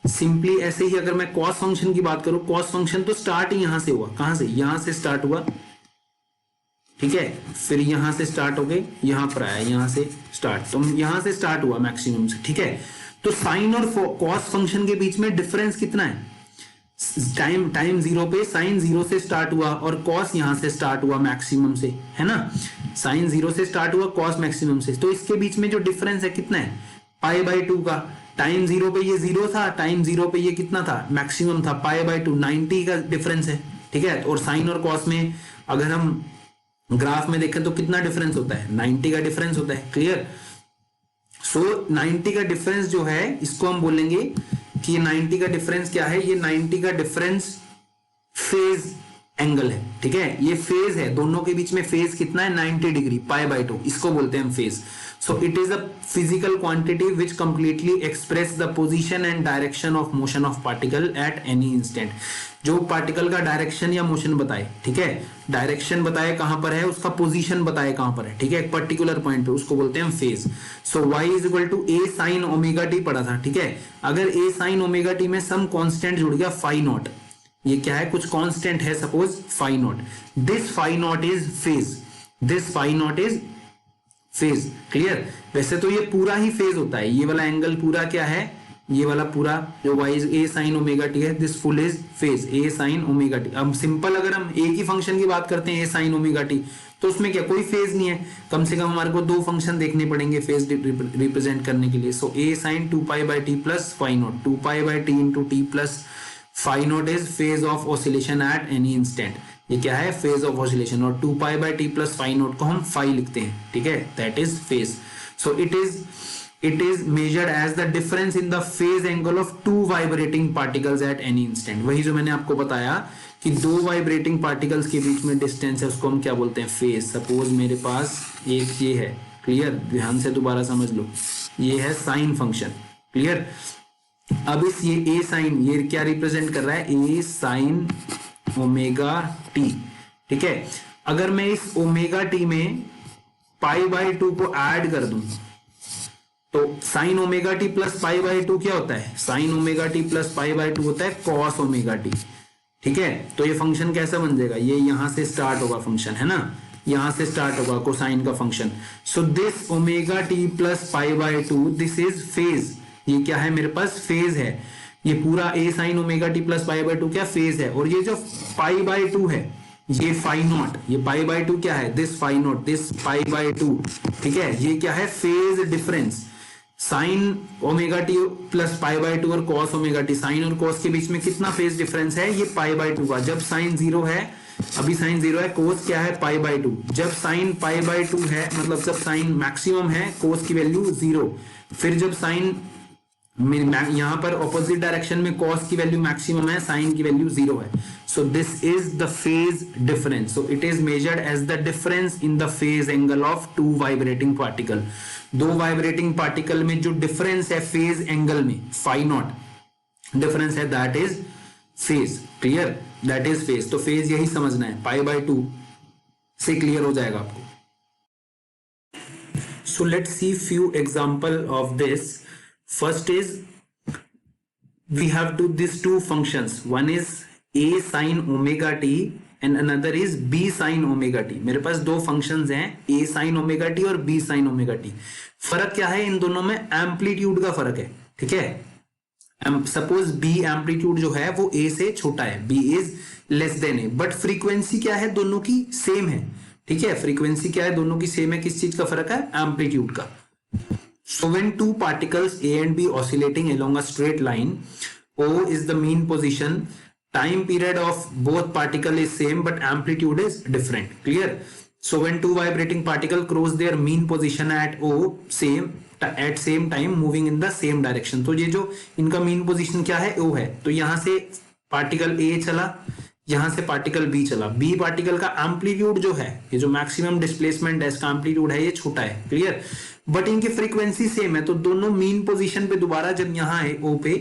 सिंपली ऐसे ही अगर मैं कॉस फंक्शन की बात करूं, कॉस फंक्शन तो स्टार्ट ही यहां से हुआ, कहां से? यहां से स्टार्ट हुआ, ठीक है, फिर यहां से स्टार्ट हो गए, यहां पर आया, यहां से स्टार्ट, तो यहां से स्टार्ट हुआ मैक्सिमम से, ठीक है। तो साइन और कॉस फंक्शन के बीच में डिफरेंस कितना है? टाइम 0 पे साइन 0 से स्टार्ट हुआ और कॉस यहां से स्टार्ट हुआ मैक्सिमम से, है ना। साइन 0 से स्टार्ट हुआ, कॉस मैक्सिमम से, तो इसके बीच में जो डिफरेंस है कितना है? π/2 का। टाइम 0 पे ये 0 था, टाइम 0 पे ये कितना था? मैक्सिमम था, π/2, 90 का डिफरेंस है, ठीक है। और साइन और कॉस में अगर हम ग्राफ में देखें तो कितना डिफरेंस होता है? 90 का डिफरेंस होता है। क्लियर? सो 90 का डिफरेंस जो है इसको हम बोलेंगे कि ये 90 का डिफरेंस क्या है? ये 90 का डिफरेंस फेज एंगल है, ठीक है, ये फेज है, दोनों के बीच में फेज कितना है? 90 डिग्री, π/2, इसको बोलते हैं हम phase. So it is a physical quantity which completely express the position and direction of motion of particle at any instant. जो पार्टिकल का डायरेक्शन या मोशन बताए, ठीक है, डायरेक्शन बताए कहां पर है, उसका पोजीशन बताए कहां पर है, ठीक है, एक पर्टिकुलर पॉइंट पे, उसको बोलते हैं हम phase. So y is equal to a sin omega t पढ़ा था, ठीक है। अगर a sin ओमेगा टी में सम कांस्टेंट जुड़ गया फाई नॉट, ये क्या है? कुछ कांस्टेंट है, suppose phi naught, this phi naught is phase, this phi naught is phase. Clear? वैसे तो ये पूरा ही फेज होता है, ये वाला एंगल पूरा क्या है? ये वाला पूरा जो y is a sin omega t है, this full is phase, a sin omega t. अब सिंपल अगर हम एक ही फंक्शन की बात करते हैं a sin ओमेगा टी, तो उसमें क्या कोई फेज नहीं है, कम से कम हमारे को दो फंक्शन देखने पड़ेंगे फेज रिप्रेजेंट करने के लिए। So a sin 2π/t plus phi naught, 2π/t into t plus phi naught is phase of oscillation at any instant. ये क्या है? Phase of oscillation. और 2π/t प्लस फाई नॉट को हम फाई लिखते हैं, ठीक है, that is phase. So it is measured as the difference in the phase angle of two vibrating particles at any instant। वही जो मैंने आपको बताया कि दो वाइब्रेटिंग पार्टिकल्स के बीच में डिस्टेंस है, उसको हम क्या बोलते हैं? फेज। सपोज मेरे पास एक ये है, क्लियर, ध्यान से दोबारा समझ लो, ये है साइन फंक्शन। क्लियर? अब इस ये a साइन, ये क्या रिप्रेजेंट कर रहा है? a साइन ओमेगा टी, ठीक है। अगर मैं इस ओमेगा टी में π/2 को ऐड कर दूं तो साइन ओमेगा टी प्लस π/2 क्या होता है? साइन ओमेगा टी प्लस π/2 होता है कॉस ओमेगा टी, ठीक है। तो ये फंक्शन कैसा बन जाएगा? ये यहां से स्टार्ट होगा फंक्शन, है ना, यहां से स्टार्ट होगा कोसाइन का function. So this omega T plus π/2, this is phase. ये क्या है? मेरे पास फेज है, ये पूरा a sine omega T plus π/2 क्या फेज है। और ये जो π/2 है, ये फाई नॉट, ये π/2 क्या है? दिस फाई नॉट, दिस π/2, ठीक है, ये क्या है? Phase difference. Sine omega T plus π/2 और कॉस ओमेगा टी, साइन और कॉस के बीच में कितना फेज डिफरेंस है? ये π/2 का। जब साइन 0 है अभी साइन 0 है, कोस क्या है पाई बाई 2। जब साइन पाई बाई 2 है, मतलब जब साइन मैक्सिमम है, कोस की वैल्यू 0। फिर जब साइन यहां पर ऑपोजिट डायरेक्शन में कॉस की वैल्यू मैक्सिमम है, साइन की वैल्यू 0 है। So this is the phase difference. So it is measured as the difference in the phase angle of two vibrating particle. दो वाइब्रेटिंग पार्टिकल में जो डिफरेंस है फेज एंगल में, फाई नॉट डिफरेंस है, that is phase. Clear, that is phase. तो फेज यही समझना है, पाई बाई 2 से क्लियर हो जाएगा आपको। So let's see few example of this. First is we have these two functions. One is a sin omega t and another is b sin omega t. मेरे पास दो functions हैं, a sin omega t और b sin omega t. फर्क क्या है इन दोनों में? एम्पलीट्यूड का फर्क है, ठीक है। सपोज b एम्पलीट्यूड जो है वो a से छोटा है, b is less than a, but frequency क्या है? दोनों की सेम है, ठीक है। फ्रीक्वेंसी क्या है? दोनों की सेम है। किस चीज का फर्क है? एम्पलीट्यूड का। So when two particles A and B oscillating along a straight line, O is the mean position, time period of both particle is same but amplitude is different. Clear? So when two vibrating particles cross their mean position at O at same time moving in the same direction. तो ये जो इनका mean position क्या है? O है। तो यहां से पार्टिकल A चला, यहां से पार्टिकल B चला। B पार्टिकल का एम्पलीट्यूड जो है, ये जो मैक्सिमम डिस्प्लेसमेंट है, इसका एम्पलीट्यूड है, ये छोटा है। क्लियर, बट इनकी फ्रीक्वेंसी सेम है। तो दोनों मीन पोजीशन पे दोबारा जब यहाँ है O पे,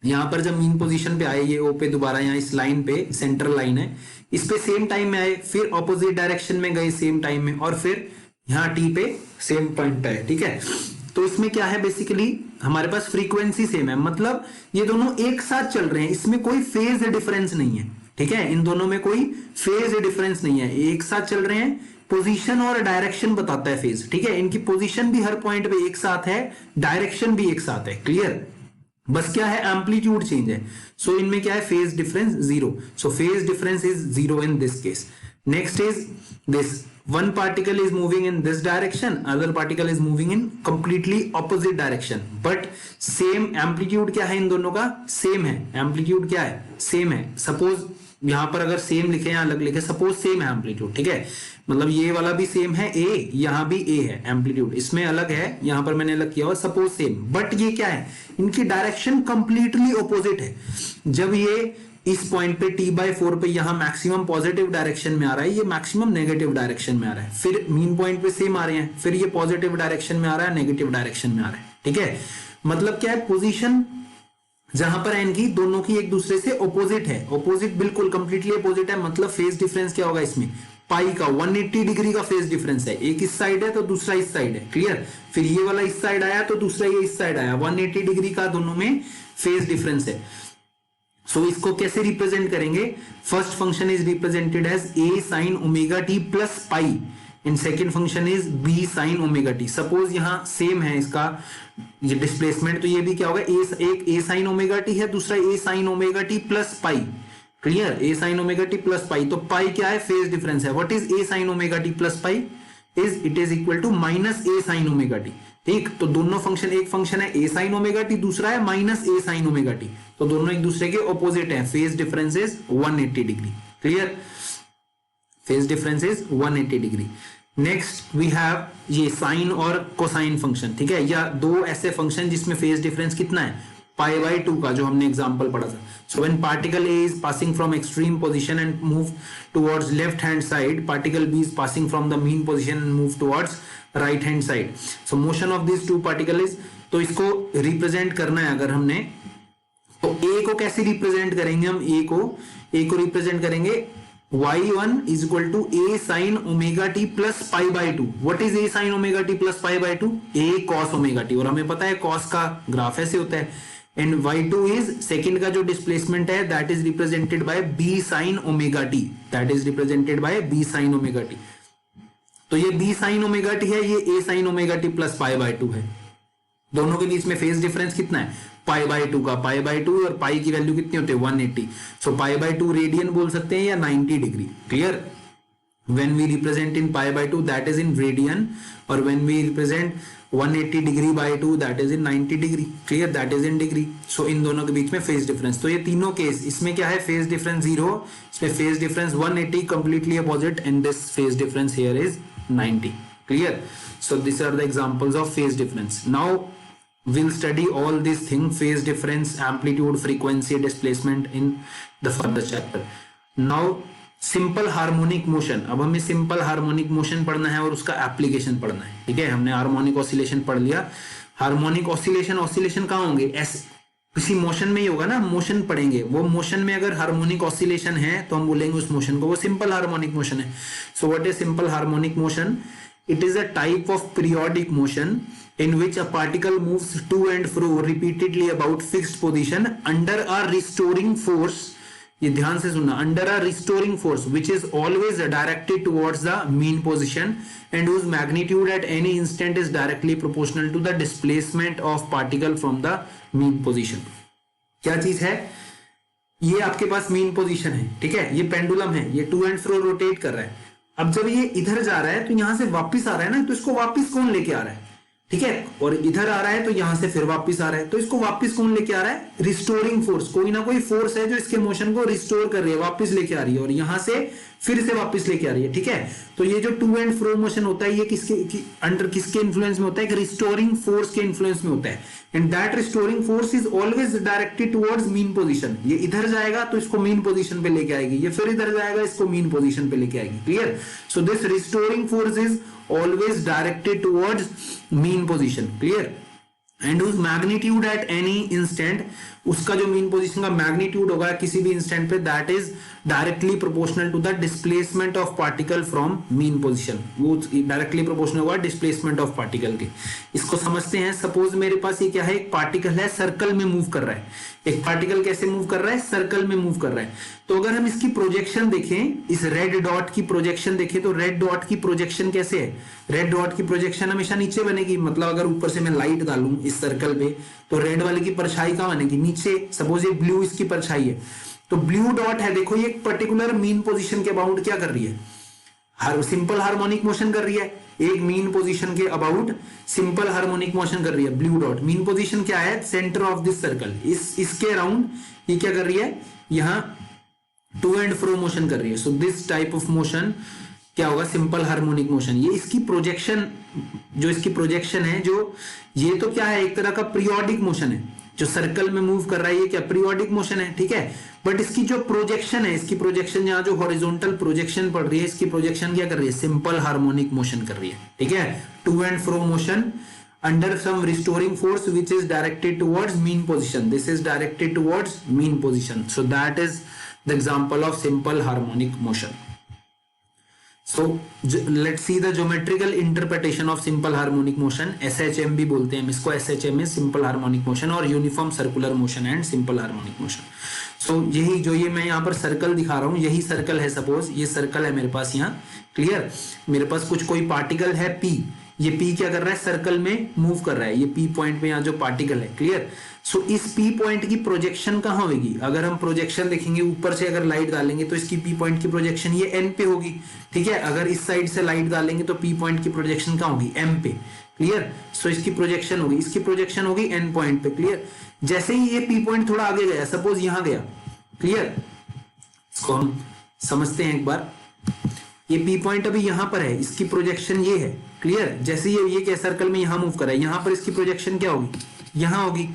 यहां पर जब मीन पोजीशन पे आए ये O पे दोबारा, यहाँ इस लाइन पे, सेंट्रल लाइन है, इस पे सेम टाइम में आए, फिर ऑपोजिट डायरेक्शन में गए सेम टाइम में, और फिर यहाँ T पे सेम पॉइंट पे है, ठीक है। तो इसमें क्या है? बेसिकली हमारे पास फ्रीक्वेंसी सेम है, मतलब ये दोनों एक साथ चल रहे हैं, इसमें कोई फेज डिफरेंस नहीं है, ठीक है। इन दोनों में कोई फेज डिफरेंस नहीं है, एक साथ चल रहे हैं। पोजीशन और डायरेक्शन बताता है फेज, ठीक है। इनकी पोजीशन भी हर पॉइंट पे एक साथ है, डायरेक्शन भी एक साथ है। क्लियर, बस क्या है? एम्पलीट्यूड चेंज है। सो इनमें क्या है? Phase difference 0। So phase difference is 0 in this case. Next is this, one particle is moving in this direction, other particle is moving in completely opposite direction, but same amplitude क्या है इन दोनों का? सेम है। एम्पलीट्यूड क्या है? सेम है। सपोज यहां पर अगर सेम लिखे या अलग लिखे, सपोज सेम है एम्पलीट्यूड, ठीक है। मतलब ये वाला भी सेम है A, यहां भी A है, एम्पलीट्यूड इसमें अलग है, यहां पर मैंने अलग किया हुआ, सपोज सेम, बट ये क्या है? इनकी डायरेक्शन कंप्लीटली ऑपोजिट है। जब ये इस पॉइंट पे T/4 पे यहां मैक्सिमम पॉजिटिव डायरेक्शन में आ रहा है, ये मैक्सिमम नेगेटिव डायरेक्शन में आ रहा है, फिर मीन पॉइंट पे सेम आ रहे हैं, फिर ये पॉजिटिव डायरेक्शन में आ रहा है, नेगेटिव डायरेक्शन में आ रहा है, ठीक है। मतलब क्या है? पोजीशन जहां पर है इनकी दोनों की एक दूसरे से ऑपोजिट है, ऑपोजिट बिल्कुल कंप्लीटली ऑपोजिट है। मतलब फेज डिफरेंस क्या होगा इसमें? पाई का 180 डिग्री का फेज डिफरेंस है। एक इस साइड है तो दूसरा इस साइड है। क्लियर, फिर ये वाला इस साइड आया तो दूसरा ये इस साइड आया, 180 डिग्री का दोनों में फेज डिफरेंस है। सो इसको कैसे रिप्रेजेंट करेंगे? First function is represented as a sin omega t plus pi, in second function is b sin omega t। Suppose यहां सेम है इसका ये डिस्प्लेसमेंट, तो ये भी क्या होगा? एक a sin omega t है, दूसरा a sin omega t plus pi. Clear, a sin omega t plus pi. तो पाई क्या है? फेज डिफरेंस है। What is a sin omega t plus pi? It is equal to minus a sin omega t। ठीक, तो दोनों फंक्शन, एक फंक्शन है a sin omega t, दूसरा है minus a sin omega t, तो दोनों एक दूसरे के ऑपोजिट हैं। Phase difference is 180 degree. Clear, phase difference is 180 degree. Next we have ये साइन और कोसाइन फंक्शन, ठीक है, या दो ऐसे फंक्शन जिसमें फेज डिफरेंस कितना है? पाई बाई 2 का, जो हमने एग्जांपल पढ़ा था। So when particle A is passing from extreme position and move towards left hand side, particle B is passing from the mean position and move towards right hand side. So motion of these two particle is, तो इसको रिप्रेजेंट करना है अगर हमने, तो A को कैसे रिप्रेजेंट करेंगे हम? A को रिप्रेजेंट करेंगे y1 is equal to a sin omega t plus pi by 2. What is a sin omega t plus pi by 2? a cos omega t, और हमें पता है cos का ग्राफ ऐसे होता है। एंड y2 इज सेकंड का जो डिस्प्लेसमेंट है, that is represented by b sin omega t, that is represented by b sin omega t। तो ये b sin omega t है, ये a sin omega t plus pi by 2 है। दोनों के बीच में फेज डिफरेंस कितना है? पाई बाई 2 का, पाई बाई 2, और पाई की वैल्यू कितनी होती है? 180। सो पाई बाई 2 रेडियन बोल सकते हैं या 90 degree. Clear, when we represent in pi by 2 that is in radian, or when we represent 180 degree by 2 that is in 90 degree, clear, that is in degree. So इन दोनों के बीच में फेज डिफरेंस. तो ये तीनों केस, इसमें क्या है फेज डिफरेंस 0, इसमें phase difference 180 completely opposite, and this phase difference here is 90, clear. So this are the examples of phase difference. Now we'll study all these things, phase difference, amplitude, frequency, displacement in the further chapter. Now simple harmonic motion. अब हमें सिंपल हार्मोनिक मोशन पढ़ना है और उसका एप्लीकेशन पढ़ना है, ठीक है. हमने हार्मोनिक ऑसिलेशन पढ़ लिया. हार्मोनिक ऑसिलेशन, ऑसिलेशन कहाँ होंगे, ऐसे किसी मोशन में ही होगा ना, मोशन पढ़ेंगे. वो मोशन में अगर हार्मोनिक ऑसिलेशन है तो हम बोलेंगे उस मोशन को वो सिंपल हार्मोनिक मोशन है. सो what is simple harmonic motion? It is a type of periodic motion in which a particle moves to and fro repeatedly about fixed position under a restoring force. ये ध्यान से सुनना, under a restoring force which is always directed towards the mean position and whose magnitude at any instant is directly proportional to the displacement of particle from the mean position. क्या चीज है? ये आपके पास मीन पोजीशन है, ठीक है. ये पेंडुलम है, ये टू एंड फ्रो रोटेट कर रहा है. अब जब ये इधर जा रहा है तो यहां से वापस आ रहा है ना, तो इसको वापस कौन लेके आ रहा है, ठीक है. और इधर आ रहा है तो यहां से फिर वापस आ रहा है, तो इसको वापस कौन लेके आ रहा है, रिस्टोरिंग फोर्स. कोई ना कोई फोर्स है जो इसके मोशन को रिस्टोर कर रही है, वापस लेके आ रही है, और यहां से फिर से वापस लेके आ रही है, ठीक है. तो ये जो टू एंड फ्रो मोशन होता है ये किसके अंडर, किसके इन्फ्लुएंस में होता है, रिस्टोरिंग फोर्स के इन्फ्लुएंस में होता है. And that restoring force is always directed towards mean position. ये इधर जाएगा तो इसको मीन पोजीशन पे लेके आएगी, ये फिर इधर जाएगा इसको मीन पोजीशन पे लेके आएगी, clear. So this restoring force is always directed towards mean position, clear, and whose magnitude at any instant, उसका जो मीन पोजीशन का मैग्नीट्यूड होगा किसी भी इंस्टेंट पे, that is directly proportional to the displacement of particle from mean position. वो डायरेक्टली प्रोपोर्शनल होगा डिस्प्लेसमेंट ऑफ पार्टिकल के. इसको समझते हैं. सपोज मेरे पास ये क्या है, एक पार्टिकल है, सर्कल में मूव कर रहा है. एक पार्टिकल कैसे मूव कर रहा है, सर्कल में मूव कर रहा है. तो अगर हम इसकी प्रोजेक्शन देखें, इस रेड डॉट की प्रोजेक्शन देखें, तो रेड डॉट की प्रोजेक्शन कैसे है, रेड डॉट की प्रोजेक्शन हमेशा नीचे बनेगी. मतलब अगर ऊपर से मैं लाइट डालूं इस सर्कल पे तो रेड वाले की परछाई कहां बनेगी, नीचे. सपोज ये ब्लू इसकी परछाई है, तो ब्लू डॉट है, देखो ये एक पर्टिकुलर मीन पोजीशन के अबाउट क्या कर रही है, सिंपल हार्मोनिक मोशन कर रही है. एक मीन पोजीशन के अबाउट सिंपल हार्मोनिक मोशन कर रही है ब्लू डॉट. मीन पोजीशन क्या है, सेंटर ऑफ दिस सर्कल, इसके अराउंड ये क्या कर रही है, यहां टू एंड फ्रो मोशन कर रही है. So this type of motion क्या होगा, सिंपल हार्मोनिक मोशन. ये इसकी प्रोजेक्शन, जो इसकी प्रोजेक्शन है, जो ये तो क्या है, एक तरह का पीरियोडिक मोशन है. जो सर्कल में मूव कर रहा है ये क्या पीरियोडिक मोशन है, ठीक है. बट इसकी जो प्रोजेक्शन है, इसकी प्रोजेक्शन यहाँ जो हॉरिजॉन्टल प्रोजेक्शन पड़ रही है, इसकी प्रोजेक्शन क्या कर रही है, सिंपल हार्मोनिक मोशन कर रही है, ठीक है. To and fro motion under some restoring force which is directed towards mean position. This is directed towards mean position. So that is the example of simple harmonic motion. So let's see the geometrical interpretation of simple harmonic motion. SHM भी बोलते हैं इसको, SHM है simple harmonic motion, और uniform circular motion and simple harmonic motion. So यही जो ये मैं यहाँ पर सर्कल दिखा रहा हूँ, यही सर्कल है. सपोज ये सर्कल है मेरे पास यहाँ, क्लियर. मेरे पास कुछ कोई पार्टिकल है P, ये P क्या कर रहा है, सर्कल में मूव कर रहा है. ये P पॉइंट पे यहाँ जो पार्टिकल है, क्लियर. सो इस P पॉइंट की प्रोजेक्शन कहाँ होगी, अगर हम प्रोजेक्शन देखेंगे ऊपर से अगर लाइट डालेंगे तो इसकी P पॉइंट की प्रोजेक्शन ये N पे होगी, ठीक है. अगर इस साइड से लाइट डालेंगे तो P पॉइंट की प्रोजेक्शन कहाँ होगी, M पे, क्लियर. सो इसकी प्रोजेक्शन होगी, इसकी प्रोजेक्शन होगी N पॉइंट पे, क्लियर. जैसे ही ये P पॉइंट थोड़ा आगे गया, सपोज यहां गया, क्लियर. इसको हम समझते हैं एक बार. ये P पॉइंट अभी यहां पर है, इसकी प्रोजेक्शन ये है, क्लियर. जैसे ये क्या सर्कल में यहां मूव कर रहा है, यहां पर इसकी प्रोजेक्शन क्या होगी, यहां होगी.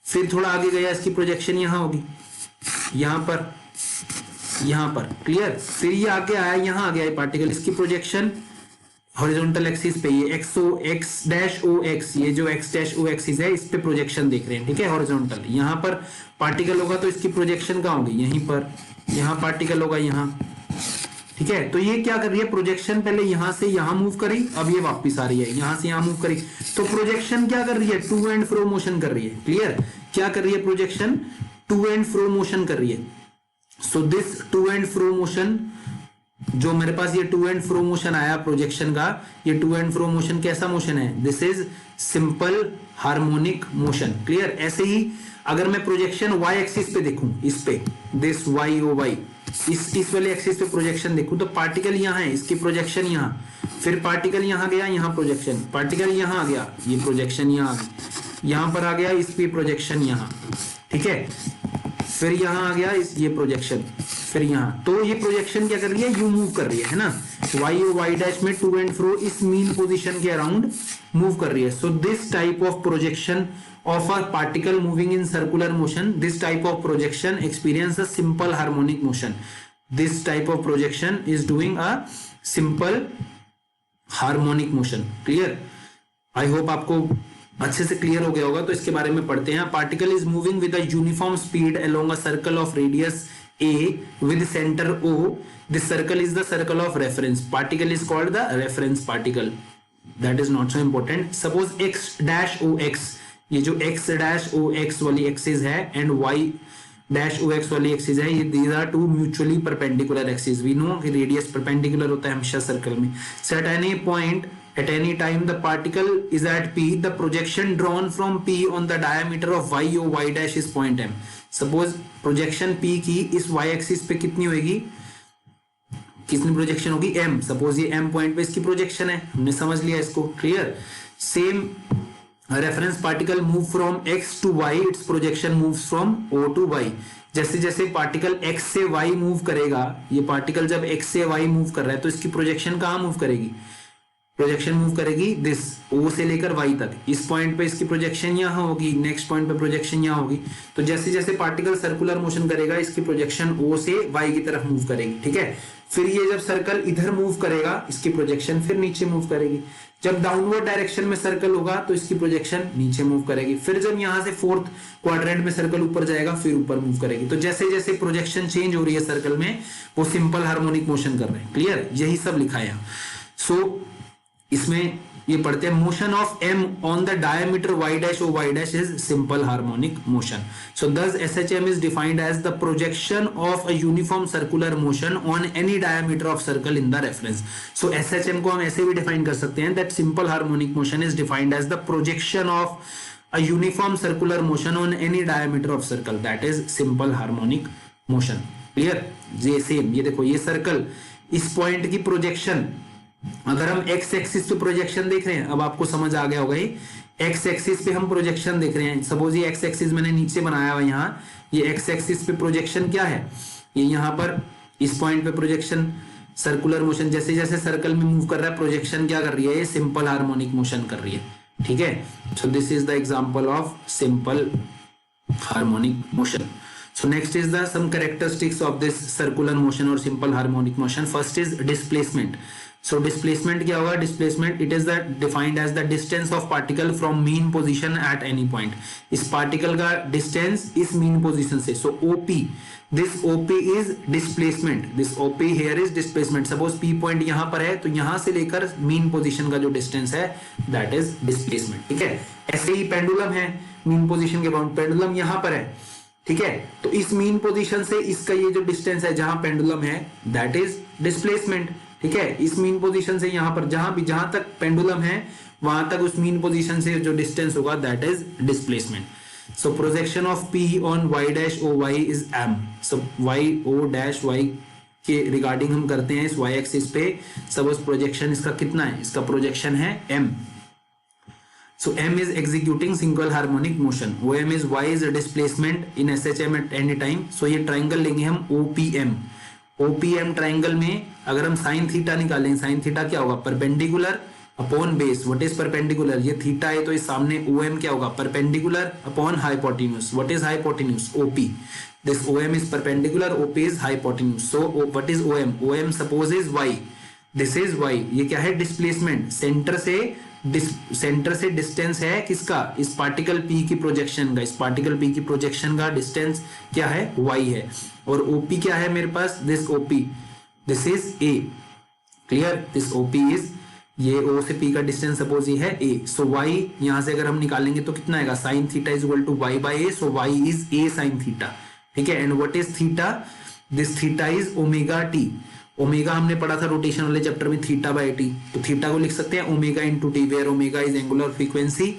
फिर थोड़ा आगे गया, इसकी प्रोजेक्शन यहां होगी, यहां पर, क्लियर. फिर ये आगे आया, यहां आ गया ये पार्टिकल, इसकी प्रोजेक्शन हॉरिजॉन्टल एक्सिस पे, ये x डैश o x, ये जो x डैश o एक्सिस है, इस पे प्रोजेक्शन देख रहे हैं, ठीक है, हॉरिजॉन्टल. यहां पर पार्टिकल होगा तो इसकी प्रोजेक्शन कहां होगी, यहीं पर. यहां पार्टिकल होगा यहां, ठीक है. तो ये क्या कर रही है, प्रोजेक्शन पहले यहां से यहां मूव करी, अब ये वापस आ रही है, यहां से यहां मूव करी. तो प्रोजेक्शन क्या कर रही है, टू एंड फ्रो मोशन कर रही है, क्लियर. क्या कर रही है, projection to and fro motion कर रही है. So this to and fro motion जो मेरे पास ये टू एंड फ्रो मोशन आया प्रोजेक्शन का, ये टू एंड फ्रो मोशन कैसा मोशन है? This is simple harmonic motion. Clear? ऐसे ही अगर मैं प्रोजेक्शन वाई एक्सिस पे देखूं, इस पे दिस वाई ओ वाई, इस वाले एक्सिस पे प्रोजेक्शन देखूं तो पार्टिकल यहाँ है, इसकी प्रोजेक्शन यहाँ, फिर पार्टिकल यहाँ गया, यहाँ प्रोजेक्शन, पार्टिकल यहाँ आ गया, ये प्रोजेक्शन यहाँ आ गई, यहाँ पर आ गया, इस पे प्रोजेक्शन यहाँ, ठीक है, फिर यहाँ आ गया ये प्रोजेक्शन, फिर यहाँ, तो ये प्रोजेक्शन क्या कर रही है? यू मूव कर रही है ना, वाई और वाई डैश में टू एंड फ्रो इस मीन पोजीशन के अराउंड मूव कर रही है। So this type of projection of a particle moving in circular motion, this type of projection experience a simple harmonic motion. This type of projection is doing a simple harmonic motion. Clear? I hope आपको अच्छे से क्लियर हो गया होगा। तो इसके बारे में पढ़ते हैं। Particle is moving with a uniform speed along a circle of radius a with center O. This circle is the circle of reference. Particle is called the reference particle. That is not so important. Suppose x dash O x, ये जो x डैश ओ एक्स वाली एक्सिस है and y dash O x वाली एक्सिस है, ये these are two mutually perpendicular axis. We know कि रेडियस परपेंडिकुलर होता है हमेशा सर्कल में। So at any point at any time the particle is at P, the projection drawn from P on the diameter of y or y dash is point m. Suppose projection P की इस y axis पे कितनी होगी, कितनी प्रोजेक्शन होगी? m. सपोज ये m पॉइंट पे इसकी प्रोजेक्शन है, हमने समझ लिया इसको। Clear? Same reference particle move from x to y, its projection moves from o to y। जैसे जैसे पार्टिकल x से y मूव करेगा, ये पार्टिकल जब x से y मूव कर रहा है तो इसकी प्रोजेक्शन कहाँ मूव करेगी? प्रोजेक्शन मूव करेगी दिस O से लेकर Y तक। इस पॉइंट पे इसकी प्रोजेक्शन यहाँ होगी, नेक्स्ट पॉइंट पे प्रोजेक्शन यहाँ होगी। तो जैसे जैसे पार्टिकल सर्कुलर मोशन करेगा, इसकी प्रोजेक्शन O से Y की तरफ मूव करेगी। ठीक है, फिर ये जब सर्कल इधर मूव करेगा, इसकी प्रोजेक्शन फिर नीचे मूव करेगी। जब डाउनवर्ड डायरेक्शन में सर्कल होगा तो इसकी प्रोजेक्शन नीचे मूव करेगी। फिर जब यहां से फोर्थ क्वाड्रेंट में सर्कल ऊपर जाएगा, फिर ऊपर मूव करेगी। तो जैसे जैसे प्रोजेक्शन चेंज हो रही है सर्कल में, वो सिंपल हार्मोनिक मोशन कर रहे हैं। क्लियर? यही सब लिखा है। सो इसमें ये पढ़ते हैं, motion of m on the diameter y dash और y dash is simple harmonic motion. So thus SHM is defined as the projection of a uniform circular motion on any diameter of circle in the reference. So SHM को हम ऐसे भी डिफाइन कर सकते हैं, that simple harmonic motion is defined as the projection of a uniform circular motion on any diameter of circle, that is simple harmonic motion. Clear? ये सेम, ये देखो, ये सर्कल, इस पॉइंट की प्रोजेक्शन, अगर हम x एक्सिस पे प्रोजेक्शन देख रहे हैं, अब आपको समझ आ गया होगा, ये x एक्सिस पे हम प्रोजेक्शन देख रहे हैं। सपोज ये x एक्सिस मैंने नीचे बनाया हुआ, यहाँ ये x एक्सिस पे प्रोजेक्शन क्या है? ये यहाँ पर इस पॉइंट पे प्रोजेक्शन, सर्कुलर मोशन, जैसे जैसे सर्कल में मूव कर रहा है, प्रोजेक्शन क्या कर रही है? ये सिंपल हार्मोनिक मोशन कर रही है। ठीक है, so this is the example of simple harmonic motion. So next is the some characteristics of this circular motion or simple harmonic motion. First is displacement. So displacement क्या होगा? Displacement it is the defined as the distance of particle from mean position at any point. इस particle का distance इस mean position से. So OP, this OP is displacement. This OP here is displacement. Suppose P point यहाँ पर है, तो यहाँ से लेकर mean position का जो distance है, that is displacement. ठीक है? ऐसे ही pendulum है, mean position के बाउंड pendulum यहाँ पर है. ठीक है, तो इस मीन पोजीशन से इसका ये जो डिस्टेंस है जहां पेंडुलम है, दैट इज डिस्प्लेसमेंट. ठीक है, इस मीन पोजीशन से यहां पर जहां तक पेंडुलम है वहां तक उस मीन पोजीशन से जो डिस्टेंस होगा, that is displacement. So projection of P on Y dash O Y is M. So Y O dash Y के रिगार्डिंग हम करते हैं इस वाई एक्सिस पे. सपोज प्रोजेक्शन इसका कितना है? इसका प्रोजेक्शन है M. So M is executing single harmonic motion. OM is Y is a displacement in SHM at any time. So ये ट्राइंगल लेंगे हम OPM. OPM ट्राइंगल में अगर हम साइन थीटा निकालें, साइन थीटा क्या होगा? Perpendicular upon base. What is perpendicular? ये थीटा है तो इस सामने OM क्या होगा? Perpendicular upon hypotenuse. What is hypotenuse? OP. This OM is perpendicular, OP is hypotenuse. So what is OM? OM suppose is Y. This is Y. ये क्या है? डिस्प्लेसमेंट. सेंटर से डिस्टेंस है किसका? इस पार्टिकल P की प्रोजेक्शन का. इस पार्टिकल P की प्रोजेक्शन का डिस्टेंस क्या है? Y है. और OP क्या है मेरे पास? This OP, this is A. Clear? This OP is, ये O से P का डिस्टेंस सपोज ये है A. सो Y यहां से अगर हम निकालेंगे तो कितना आएगा? Sine theta is equal to Y by A. So Y is A sine theta. ठीक है, and what is theta? This theta is omega T. Omega हमने पढ़ा था रोटेशन वाले चैप्टर में थीटा बाय टी, तो थीटा को लिख सकते हैं omega into T, where omega is angular frequency,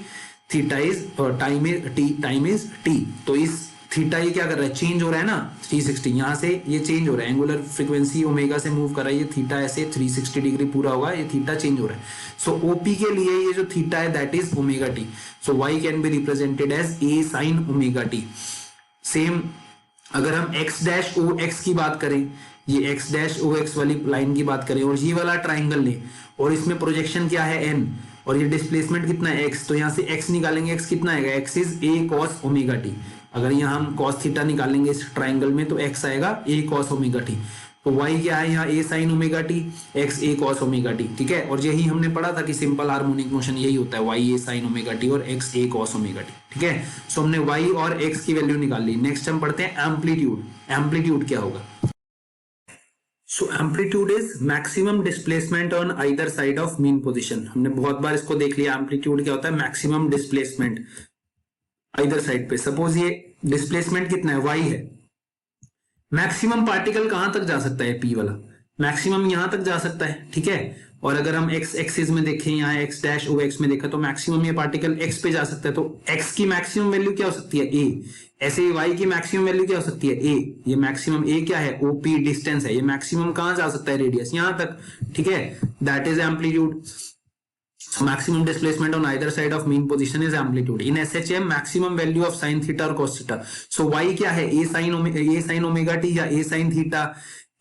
theta is time is T. तो इस थीटा ये क्या कर रहा है, चेंज हो रहा है ना 360, यहाँ से ये चेंज हो रहा है, एंगुलर फ्रीक्वेंसी ओमेगा से मूव कर रहा है, ये थीटा ऐसे 360 डिग्री पूरा होगा, ये थीटा चेंज हो रहा है। सो ओपी के लिए ये जो थीटा है that is omega T. So Y can be represented as A sine omega T. Same अगर हम एक्स डैश ओ एक्स की बात करें, ये एक्स डैश ओ एक्स वाली लाइन की बात करें और ये वाला ट्राइंगल लें और इसमें प्रोजेक्शन क्या है एन और ये डिस्प्लेसमेंट कितना है एक्स, तो यहाँ से एक्स निकालेंगे, एक्स कितना आएगा, x is a cos omega T. अगर यहाँ हम कॉस थीटा निकालेंगे इस ट्राइंगल में तो एक्स आएगा ए कॉस ओमेगा टी। तो वाई क्या है यहाँ, ए साइन ओमेगा टी, एक्स ए कॉस ओमेगा टी, ठीक है। और यही हमने पढ़ा था कि सिंपल हार्मोनिक मोशन यही होता है, वाई ए साइन ओमेगा टी और एक्स ए कॉस ओमेगा टी, ठीक है। सो हमने वाई और एक्स की वैल्यू निकाल ली। नेक्स्ट हम पढ़ते हैं एम्पलीट्यूड। एम्पलीट्यूड क्या होगा, so amplitude is maximum displacement on either side of mean position. हमने बहुत बार इसको देख लिया, एम्पलीट्यूड क्या होता है, मैक्सिमम डिस्प्लेसमेंट आइदर साइड पे। सपोज ये डिस्प्लेसमेंट कितना है, वाई है, मैक्सिमम पार्टिकल कहां तक जा सकता है, पी वाला मैक्सिमम यहां तक जा सकता है, ठीक है। और अगर हम एक्स एक्सिस में देखें, यहाँ एक्स डैश ओ एक्स में देखा तो मैक्सिमम ये पार्टिकल एक्स पे जा सकता है, तो एक्स की मैक्सिमम वैल्यू क्या हो सकती है, ए। ऐसे ही वाई की मैक्सिमम वैल्यू क्या हो सकती है, ए। ये मैक्सिमम ए क्या है, ओपी डिस्टेंस है, ये मैक्सिमम कहां जा सकता है, रेडियस यहां तक, ठीक है। That is amplitude. Maximum displacement on either side of mean position is amplitude. In SHM, maximum value of sin theta or cos theta. So y क्या है, a sin omega t या a sin theta,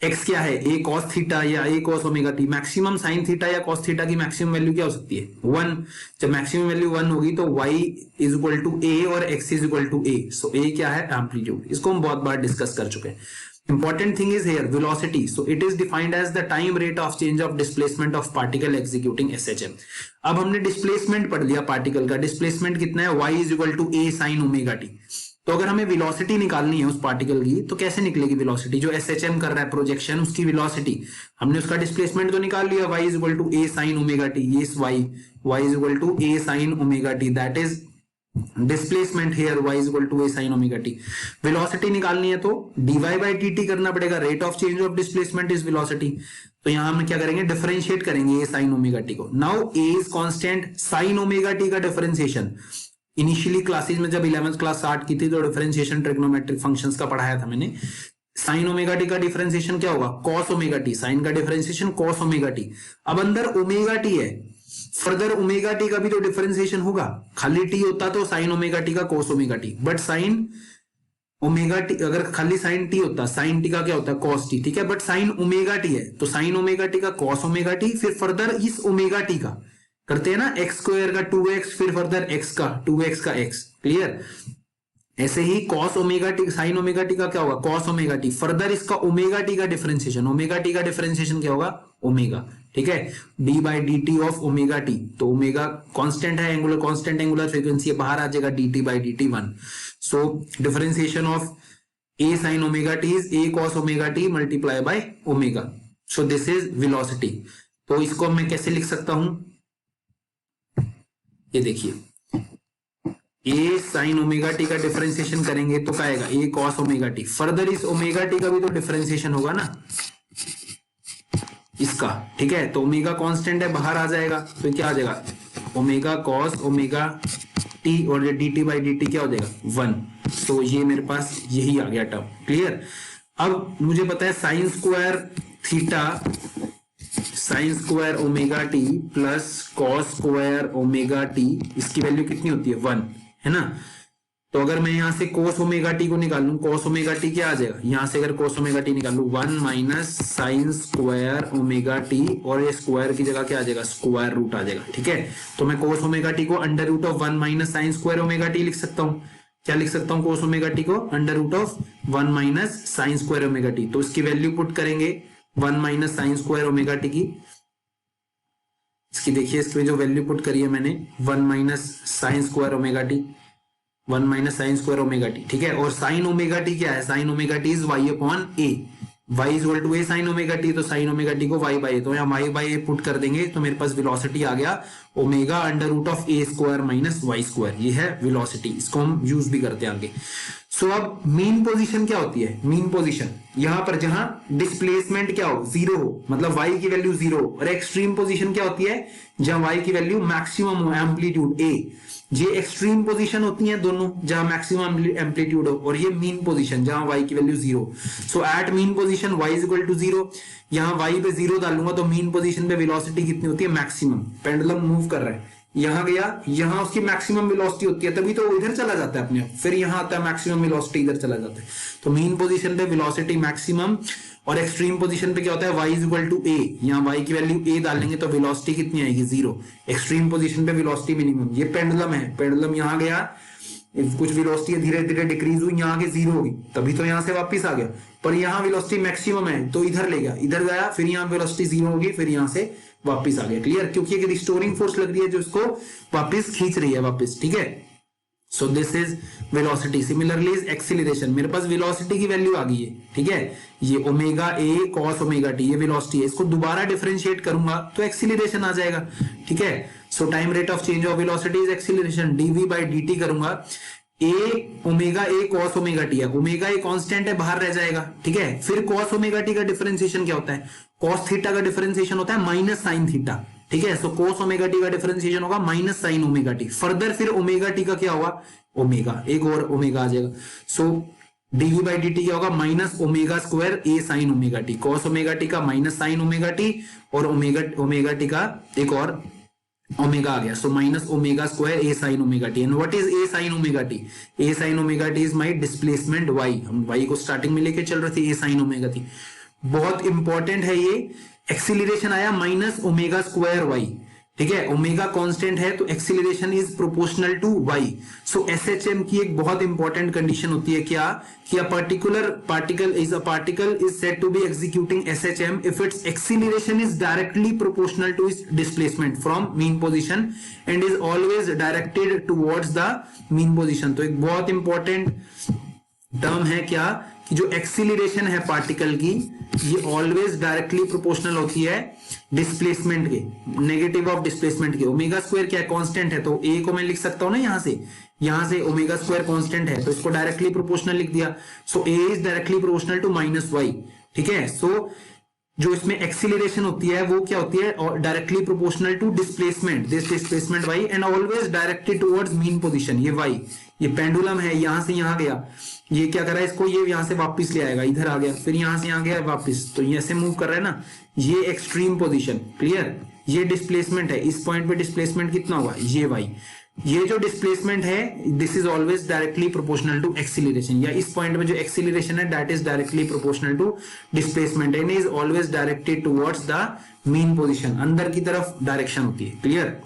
x क्या है, a cos theta या a cos omega t। Maximum sin theta या cos theta की मैक्सिमम वैल्यू क्या हो सकती है, 1। जब मैक्सिमम वैल्यू 1 होगी तो y is equal to a और x is equal to a। So a क्या है, एम्पलीट्यूड। इसको हम बहुत बार डिस्कस कर चुके हैं। Important thing is here velocity. So it is defined as the time rate of change of displacement of particle executing SHM. अब हमने डिस्प्लेसमेंट पढ़ लिया पार्टिकल का, डिस्प्लेसमेंट कितना है, y is equal to a sine omega t. तो अगर हमें वेलोसिटी निकालनी है उस पार्टिकल की तो कैसे निकलेगी वेलोसिटी, जो SHM कर रहा है प्रोजेक्शन उसकी वेलोसिटी, हमने उसका डिस्प्लेसमेंट तो निकाल लिया, y is equal to a sine omega t, ये y is equal to a sine omega t, that is displacement here, y is equal to a sin omega t। Velocity निकालनी है तो dy by dt करना पड़ेगा, rate of change of displacement is velocity. तो यहां हम क्या करेंगे, डिफरेंशिएट करेंगे a sin ओमेगा t को। Now a is constant, sin omega t का डिफरेंशिएशन इनिशियली क्लासेस में जब 11th क्लास स्टार्ट की थी तो डिफरेंशिएशन ट्रिग्नोमेट्रिक फंक्शंस का पढ़ाया था मैंने। sin ओमेगा t का डिफरेंशिएशन क्या होगा, cos ओमेगा t, sin का डिफरेंशिएशन cos ओमेगा t। अब अंदर ओमेगा t है, फर्दर ओमेगा टी का भी तो डिफरेंशिएशन होगा, खाली टी होता तो साइन ओमेगा टी का कोस omega T, but sign omega T, अगर खाली साइन टी होता, साइन टी का क्या होता है, कॉस टी, ठीक है। बट साइन ओमेगा टी है तो साइन ओमेगा टी का कॉस ओमेगा टी, फिर फर्दर इस ओमेगा टी का करते हैं ना एक्स स्क्वायर का 2x, फिर फर्दर x का 2x का x, क्लियर। ऐसे ही cos omega t, sine omega t का क्या होगा, कॉस ओमेगा टी, फर्दर इसका ओमेगा टी का डिफरेंशिएशन, ओमेगा टी का डिफरेंशिएशन क्या होगा, ओमेगा, ठीक है, d by d t of omega t. तो ओमेगा कांस्टेंट है, एंगुलर कांस्टेंट, एंगुलर फ्रीक्वेंसी बाहर आ जाएगा, d t by d t 1। So differentiation of a sine omega t is a cos omega t multiply by omega. So this is velocity. तो इसको मैं कैसे लिख सकता हूं, ये देखिए, ए साइन ओमेगा टी का डिफरेंशिएशन करेंगे तो क्या आएगा, ए कॉस ओमेगा टी, फर्दर इस ओमेगा टी का भी तो डिफरेंशिएशन होगा ना इसका, ठीक है। तो ओमेगा कांस्टेंट है, बाहर आ जाएगा, तो क्या आ जाएगा, ओमेगा कॉस ओमेगा टी और ये D t by d t क्या हो जाएगा 1। तो ये मेरे पास यही आ गया टर्म, क्लियर। अब मुझे पता है sine square theta, sine square omega T plus cos square omega T, इसकी वैल्यू कितनी होती है 1, है ना। तो अगर मैं यहां से कोस ओमेगा टी को निकालूं, कोस ओमेगा टी क्या आ जाएगा, यहां से अगर कोस ओमेगा टी निकालूं 1 minus sine square omega t, और ये स्क्वायर की जगह क्या आ जाएगा, स्क्वायर रूट आ जाएगा, ठीक है। तो मैं कोस ओमेगा टी को under root of 1 minus sine square omega t लिख सकता हूं। क्या लिख सकता हूं, कोस ओमेगा टी को under root of 1 minus sine square omega t. तो इसकी वैल्यू पुट करेंगे 1 minus sine square omega T की, इसकी देखिए, इसकी जो वैल्यू पुट करी है मैंने 1 minus sine square omega t, 1 minus sine square omega t, ठीक है। और साइन ओमेगा टी क्या है, sine omega t is y upon a, y is equal to a sine omega t, तो साइन ओमेगा टी को y बाई ए, तो यहाँ y बाई ए पुट कर देंगे तो मेरे पास वेलोसिटी आ गया omega under root of a square minus y square, ये है वेलोसिटी, इसको हम यूज भी करते हैं आगे। सो अब मीन पोजीशन क्या होती है? मीन पोजीशन यहां पर जहां डिस्प्लेसमेंट क्या हो, जीरो हो, मतलब y की वैल्यू जीरो। और एक्सट्रीम पोजीशन क्या होती है? जहां y की वैल्यू मैक्सिमम हो, एम्पलीट्यूड a। ये एक्सट्रीम पोजीशन होती है दोनों, जहां मैक्सिमम एम्पलीट्यूड हो, और ये मीन पोजीशन जहां y की value zero. So at mean position y is equal to zero. यहां y पे जीरो डालूंगा तो मीन पोजीशन पे वेलोसिटी कितनी होती है? मैक्सिमम। पेंडुलम मूव कर रहा है, यहां गया, यहां उसकी मैक्सिमम वेलोसिटी होती है, तभी तो इधर चला जाता है अपने आप। फिर यहां आता है मैक्सिमम वेलोसिटी, इधर चला जाता है। तो मीन पोजीशन पे वेलोसिटी मैक्सिमम, और एक्सट्रीम पोजीशन पे क्या होता है? y is equal to a। यहां y की वैल्यू a डालेंगे तो वेलोसिटी कितनी आएगी? जीरो। एक्सट्रीम पोजीशन पे वेलोसिटी मिनिमम। ये पेंडुलम है, पेंडुलम यहां गया, कुछ वेलोसिटी धीरे धीरे डिक्रीज हुई, यहां के जीरो होगी, तभी तो यहां से वापस आ गया। पर यहां वेलोसिटी मैक्सिमम है तो इधर ले गया, इधर गया, फिर यहां वेलोसिटी जीरो होगी, फिर यहां से वापस आ गया। क्लियर? क्योंकि एक रिस्टोरिंग फोर्स लग रही है जो इसको वापस खींच रही है वापस। ठीक है, so this is velocity. Similarly is acceleration. मेरे पास वेलोसिटी की वैल्यू आ गई है, ठीक है, ये omega a cos omega t, ये वेलोसिटी है। इसको दोबारा डिफरेंशिएट करूंगा तो एक्सीलरेशन आ जाएगा। ठीक है, so time rate of change of velocity is acceleration. D v by d t करूंगा, a omega a cos omega t है, ओमेगा ए कांस्टेंट है, बाहर रह जाएगा। ठीक है, फिर कॉस ओमेगा टी का डिफरेंशिएशन क्या होता है? कॉस थीटा का डिफरेंशिएशन होता है माइनस साइन थीटा। ठीक है, सो कोस ओमेगा टी का डिफरेंशिएशन होगा minus sine omega t. Further फिर ओमेगा टी का क्या होगा? ओमेगा, एक और ओमेगा आ जाएगा। So d v by d t क्या होगा? Minus omega square a sine omega t. Cos omega t का माइनस साइन ओमेगा टी, और ओमेगा टी का एक और ओमेगा आ गया। So minus omega square a sine omega t. And what is a sine omega t? A sine omega t is my displacement y. हम वाई को स्टार्टिंग में लेके चल रहे थे, ए साइन ओमेगा टी। बहुत इंपॉर्टेंट है ये। एक्सीलरेशन आया माइनस ओमेगा स्क्वायर वाई। ठीक है, ओमेगा कांस्टेंट है तो acceleration is proportional to y. So SHM की एक बहुत इंपॉर्टेंट कंडीशन होती है क्या? कि a particular particle is said to be executing SHM if its acceleration is directly proportional to its displacement from mean position and is always directed towards the mean position. तो एक बहुत इंपॉर्टेंट टर्म है क्या? कि जो एक्सीलरेशन है पार्टिकल की, ये ऑलवेज डायरेक्टली प्रोपोर्शनल होती है डिस्प्लेसमेंट के, नेगेटिव ऑफ डिस्प्लेसमेंट के। ओमेगा स्क्वायर क्या है? कांस्टेंट है, तो ए को मैं लिख सकता हूं ना यहां से ओमेगा स्क्वायर कांस्टेंट है तो इसको डायरेक्टली प्रोपोर्शनल लिख दिया। So a is directly proportional to minus y. ठीक है, सो जो इसमें एक्सीलरेशन होती है वो क्या होती है? Directly proportional to displacement, this displacement y, and always directed towards mean position. ये वाई, ये पेंडुलम है, यहां से यहां गया, ये क्या कर रहा है? इसको ये यहां से वापस ले आएगा, इधर आ गया, फिर यहां से यहां गया वापस, तो ये ऐसे मूव कर रहा है ना, ये एक्सट्रीम पोजीशन। क्लियर? ये डिस्प्लेसमेंट है, इस पॉइंट पे डिस्प्लेसमेंट कितना होगा? ये वाई। ये जो डिस्प्लेसमेंट है this is always directly proportional to acceleration, या इस पॉइंट में जो एक्सीलरेशन है that is directly proportional to displacement and is always directed towards the mean position, अंदर की तरफ डायरेक्शन होती है। क्लियर?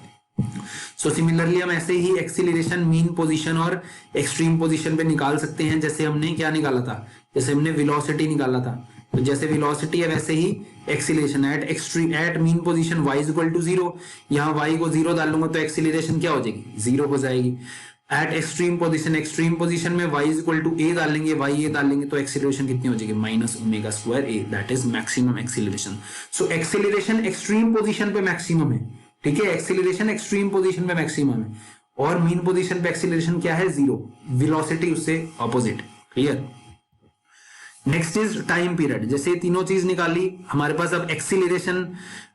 सो सिमिलरली हम ऐसे ही एक्सीलरेशन मीन पोजीशन और एक्सट्रीम पोजीशन पे निकाल सकते हैं। जैसे हमने क्या निकाला था? जैसे हमने वेलोसिटी निकाला था, तो जैसे वेलोसिटी है वैसे ही acceleration at mean position y is equal to zero. यहां y को जीरो डालूंगा तो एक्सीलरेशन क्या हो जाएगी? जीरो हो जाएगी। एट एक्सट्रीम पोजीशन में y is equal to a डालेंगे, y a डालेंगे तो एक्सीलरेशन कितनी हो जाएगी? Minus omega square a, that is maximum acceleration. So acceleration extreme position पे मैक्सिमम है। ठीक है, एक्सीलरेशन एक्सट्रीम पोजीशन पे मैक्सिमम है, और मीन पोजीशन पे एक्सीलरेशन क्या है? जीरो। वेलोसिटी उससे opposite. Clear? Next is time period. जैसे तीनों चीज निकाली हमारे पास, अब एक्सीलरेशन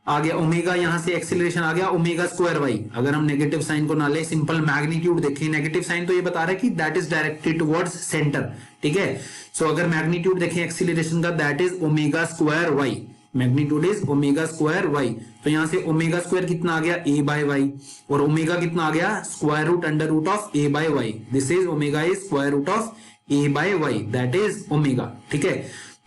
आ गया ओमेगा, यहां से एक्सीलरेशन आ गया ओमेगा स्क्वायर वाई। अगर हम नेगेटिव साइन को ना ले, सिंपल मैग्नीट्यूड देखें, नेगेटिव साइन तो ये बता रहा है कि that is directed towards centre. ठीक है, सो अगर मैग्नीट्यूड देखें एक्सीलरेशन का, that is omega square y. Magnitude is omega square y. तो यहां से ओमेगा स्क्वायर कितना आ गया? a बाय वाई, और ओमेगा कितना आ गया? Square root under root of a by y. This is omega is square root of a by y, that is omega. ठीक है,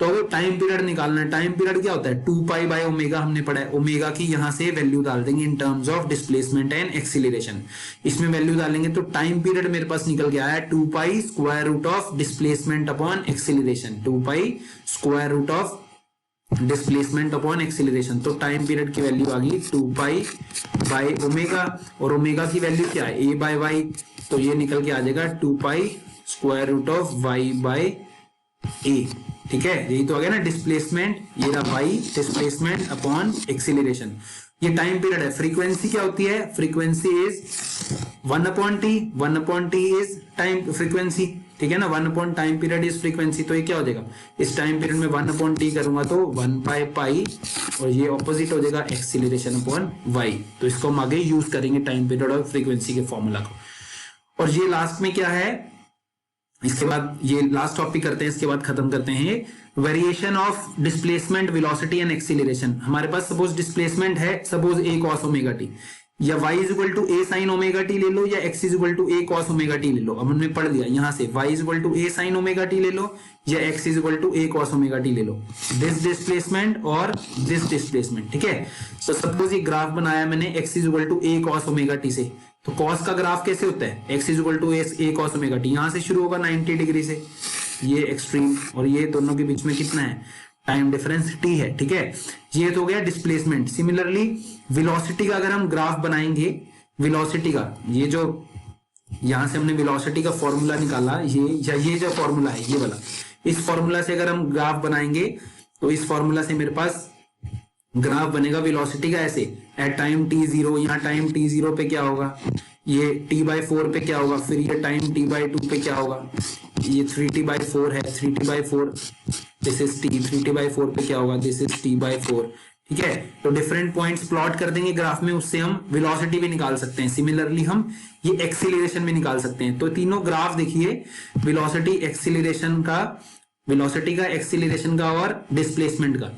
तो अगर टाइम पीरियड निकालना है, टाइम पीरियड क्या होता है? 2 पाई बाय ओमेगा हमने पढ़ा है। ओमेगा की यहां से वैल्यू डाल देंगे in terms of displacement and acceleration. इसमें वैल्यू डालेंगे तो टाइम पीरियड मेरे पास निकल गया है 2 pi square root of displacement upon acceleration, 2 pi square root of displacement upon acceleration. तो टाइम पीरियड की वैल्यू आ गई 2 पाई बाय ओमेगा, और ओमेगा की वैल्यू क्या है? a बाय वाई, तो ये निकल के आ जाएगा 2 pi square root of y by a। ठीक है, यही तो आ गया ना डिस्प्लेसमेंट, ये रहा y डिस्प्लेसमेंट अपॉन एक्सीलरेशन। ये टाइम पीरियड है। फ्रीक्वेंसी क्या होती है? Frequency is 1/t, 1/t is time frequency. ठीक है ना, 1 upon time period is frequency, तो ये क्या हो जाएगा, इस टाइम पीरियड में 1 अपॉन टी करूंगा तो 1/पाई, और ये ऑपोजिट हो जाएगा एक्सीलरेशन अपॉन वाई। तो इसको हम आगे यूज करेंगे टाइम पीरियड और फ्रीक्वेंसी के फॉर्मूला को। और ये लास्ट में क्या है, इसके बाद ये लास्ट टॉपिक करते हैं, इसके बाद खत्म करते हैं variation of displacement, velocity and acceleration. हमारे पास सपोज डिस्प्लेसमेंट है, suppose a cos omega t, या y is equal to a sin omega t ले लो, या x is equal to a cos omega t ले लो। अब हमने पढ़ लिया यहां से y is equal to a sin omega t ले लो, या x is equal to a cos omega t ले लो, दिस डिस्प्लेसमेंट और दिस डिस्प्लेसमेंट, ठीक है। तो सपोज ये ग्राफ बनाया मैंने x is equal to a cos omega t से, तो cos का ग्राफ कैसे होता है, x is equal to a cos omega t, यहां से शुरू होगा 90 डिग्री से, ये एक्सट्रीम, और ये दोनों के बीच में कितना है, टाइम डिफरेंस t है, ठीक है। ये तो हो गया डिस्प्लेसमेंट। सिमिलरली वेलोसिटी का अगर हम ग्राफ बनाएंगे, वेलोसिटी का ये जो यहां से हमने वेलोसिटी का फॉर्मूला निकाला, ये जो फॉर्मूला है ये वाला, इस फॉर्मूला से अगर हम ग्राफ बनाएंगे तो इस फॉर्मूला से मेरे पास ग्राफ बनेगा वेलोसिटी का ऐसे, एट टाइम t0, यहाँ टाइम t0 पे क्या होगा, ये t/4 पे क्या होगा, फिर ये टाइम t/2 पे क्या होगा, ये 3t/4 है, 3t/4 this is t, 3t/4 पे क्या होगा, दिस इज t/4, ठीक है। तो डिफरेंट पॉइंट्स प्लॉट कर देंगे ग्राफ में, उससे हम वेलोसिटी भी निकाल सकते हैं। सिमिलरली हम ये एक्सीलरेशन भी निकाल सकते हैं। तो तीनों ग्राफ देखिए, वेलोसिटी एक्सीलरेशन का, वेलोसिटी का, एक्सीलरेशन का और डिस्प्लेसमेंट का,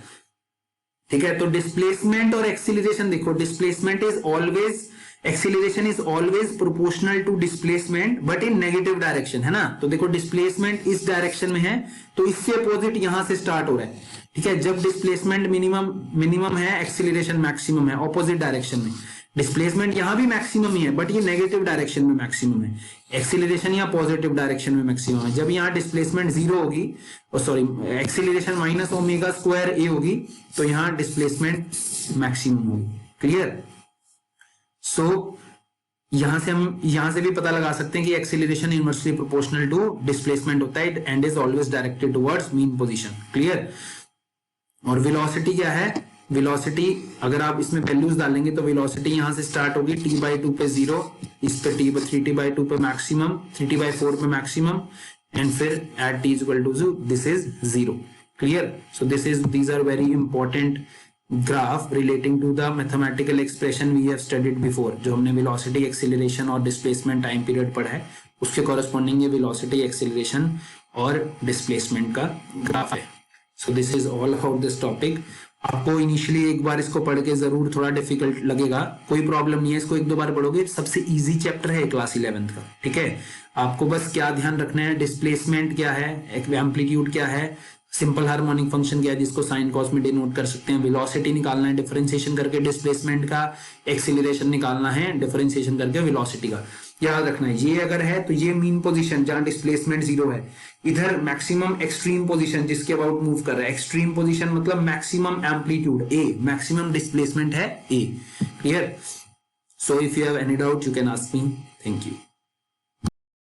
ठीक है। तो डिस्प्लेसमेंट और एक्सीलरेशन देखो, displacement is always, acceleration is always proportional to displacement but in negative direction, है ना। तो देखो डिस्प्लेसमेंट इस डायरेक्शन में है, तो इससे अपोजिट यहां से स्टार्ट हो रहा है, ठीक है। जब डिस्प्लेसमेंट मिनिमम है, एक्सीलरेशन मैक्सिमम है, ऑपोजिट डायरेक्शन में। डिस्प्लेसमेंट यहां भी मैक्सिमम ही है, बट ये नेगेटिव डायरेक्शन में मैक्सिमम है, एक्सीलरेशन यहाँ पॉजिटिव डायरेक्शन में मैक्सिमम है। जब यहाँ डिस्प्लेसमेंट 0 होगी, sorry acceleration minus omega square A होगी, तो यहाँ डिस्प्लेसमेंट मैक्सिमम होगी। क्लियर। सो यहां से भी पता लगा सकते हैं कि acceleration inversely proportional to displacement होता है and is always directed towards mean position. Clear. और वेलोसिटी क्या है, वेलोसिटी अगर आप इसमें वैल्यूज डालेंगे तो वेलोसिटी यहां से स्टार्ट होगी t/2 पे 0, इस पे 3t/2 पे मैक्सिमम, 3t/4 पे मैक्सिमम, एंड फिर at t equal to 0 this is 0। Clear. So these are very important graph relating to the mathematical expression we have studied before. जो हमने वेलोसिटी, एक्सीलरेशन और डिस्प्लेसमेंट टाइम पीरियड पढ़ा है, उसके कॉरेस्पॉन्डिंग ये वेलोसिटी, एक्सीलरेशन और डिस्प्लेसमेंट का ग्राफ है। So this is all about this topic. आपको इनिशियली एक बार इसको पढ़ के जरूर थोड़ा डिफिकल्ट लगेगा, कोई प्रॉब्लम नहीं है, इसको 1-2 बार पढ़ोगे, सबसे इजी चैप्टर है क्लास 11th का, ठीक है। आपको बस क्या ध्यान रखना है, डिस्प्लेसमेंट क्या है, एम्पलीट्यूड क्या है, सिंपल हार्मोनिक फंक्शन क्या है जिसको साइन कॉस में डिनोट कर सकते हैं, वेलोसिटी निकालना है डिफरेंशिएशन करके डिस्प्लेसमेंट का, एक्सीलरेशन निकालना है डिफरेंशिएशन करके वेलोसिटी का। याद रखना है, ये अगर है तो ये मीन पोजीशन जहां डिस्प्लेसमेंट 0 है, इधर मैक्सिमम एक्सट्रीम पोजीशन जिसके अबाउट मूव कर रहा है, एक्सट्रीम पोजीशन मतलब maximum amplitude A, maximum displacement है A. Clear. So if you have any doubt you can ask me. Thank you.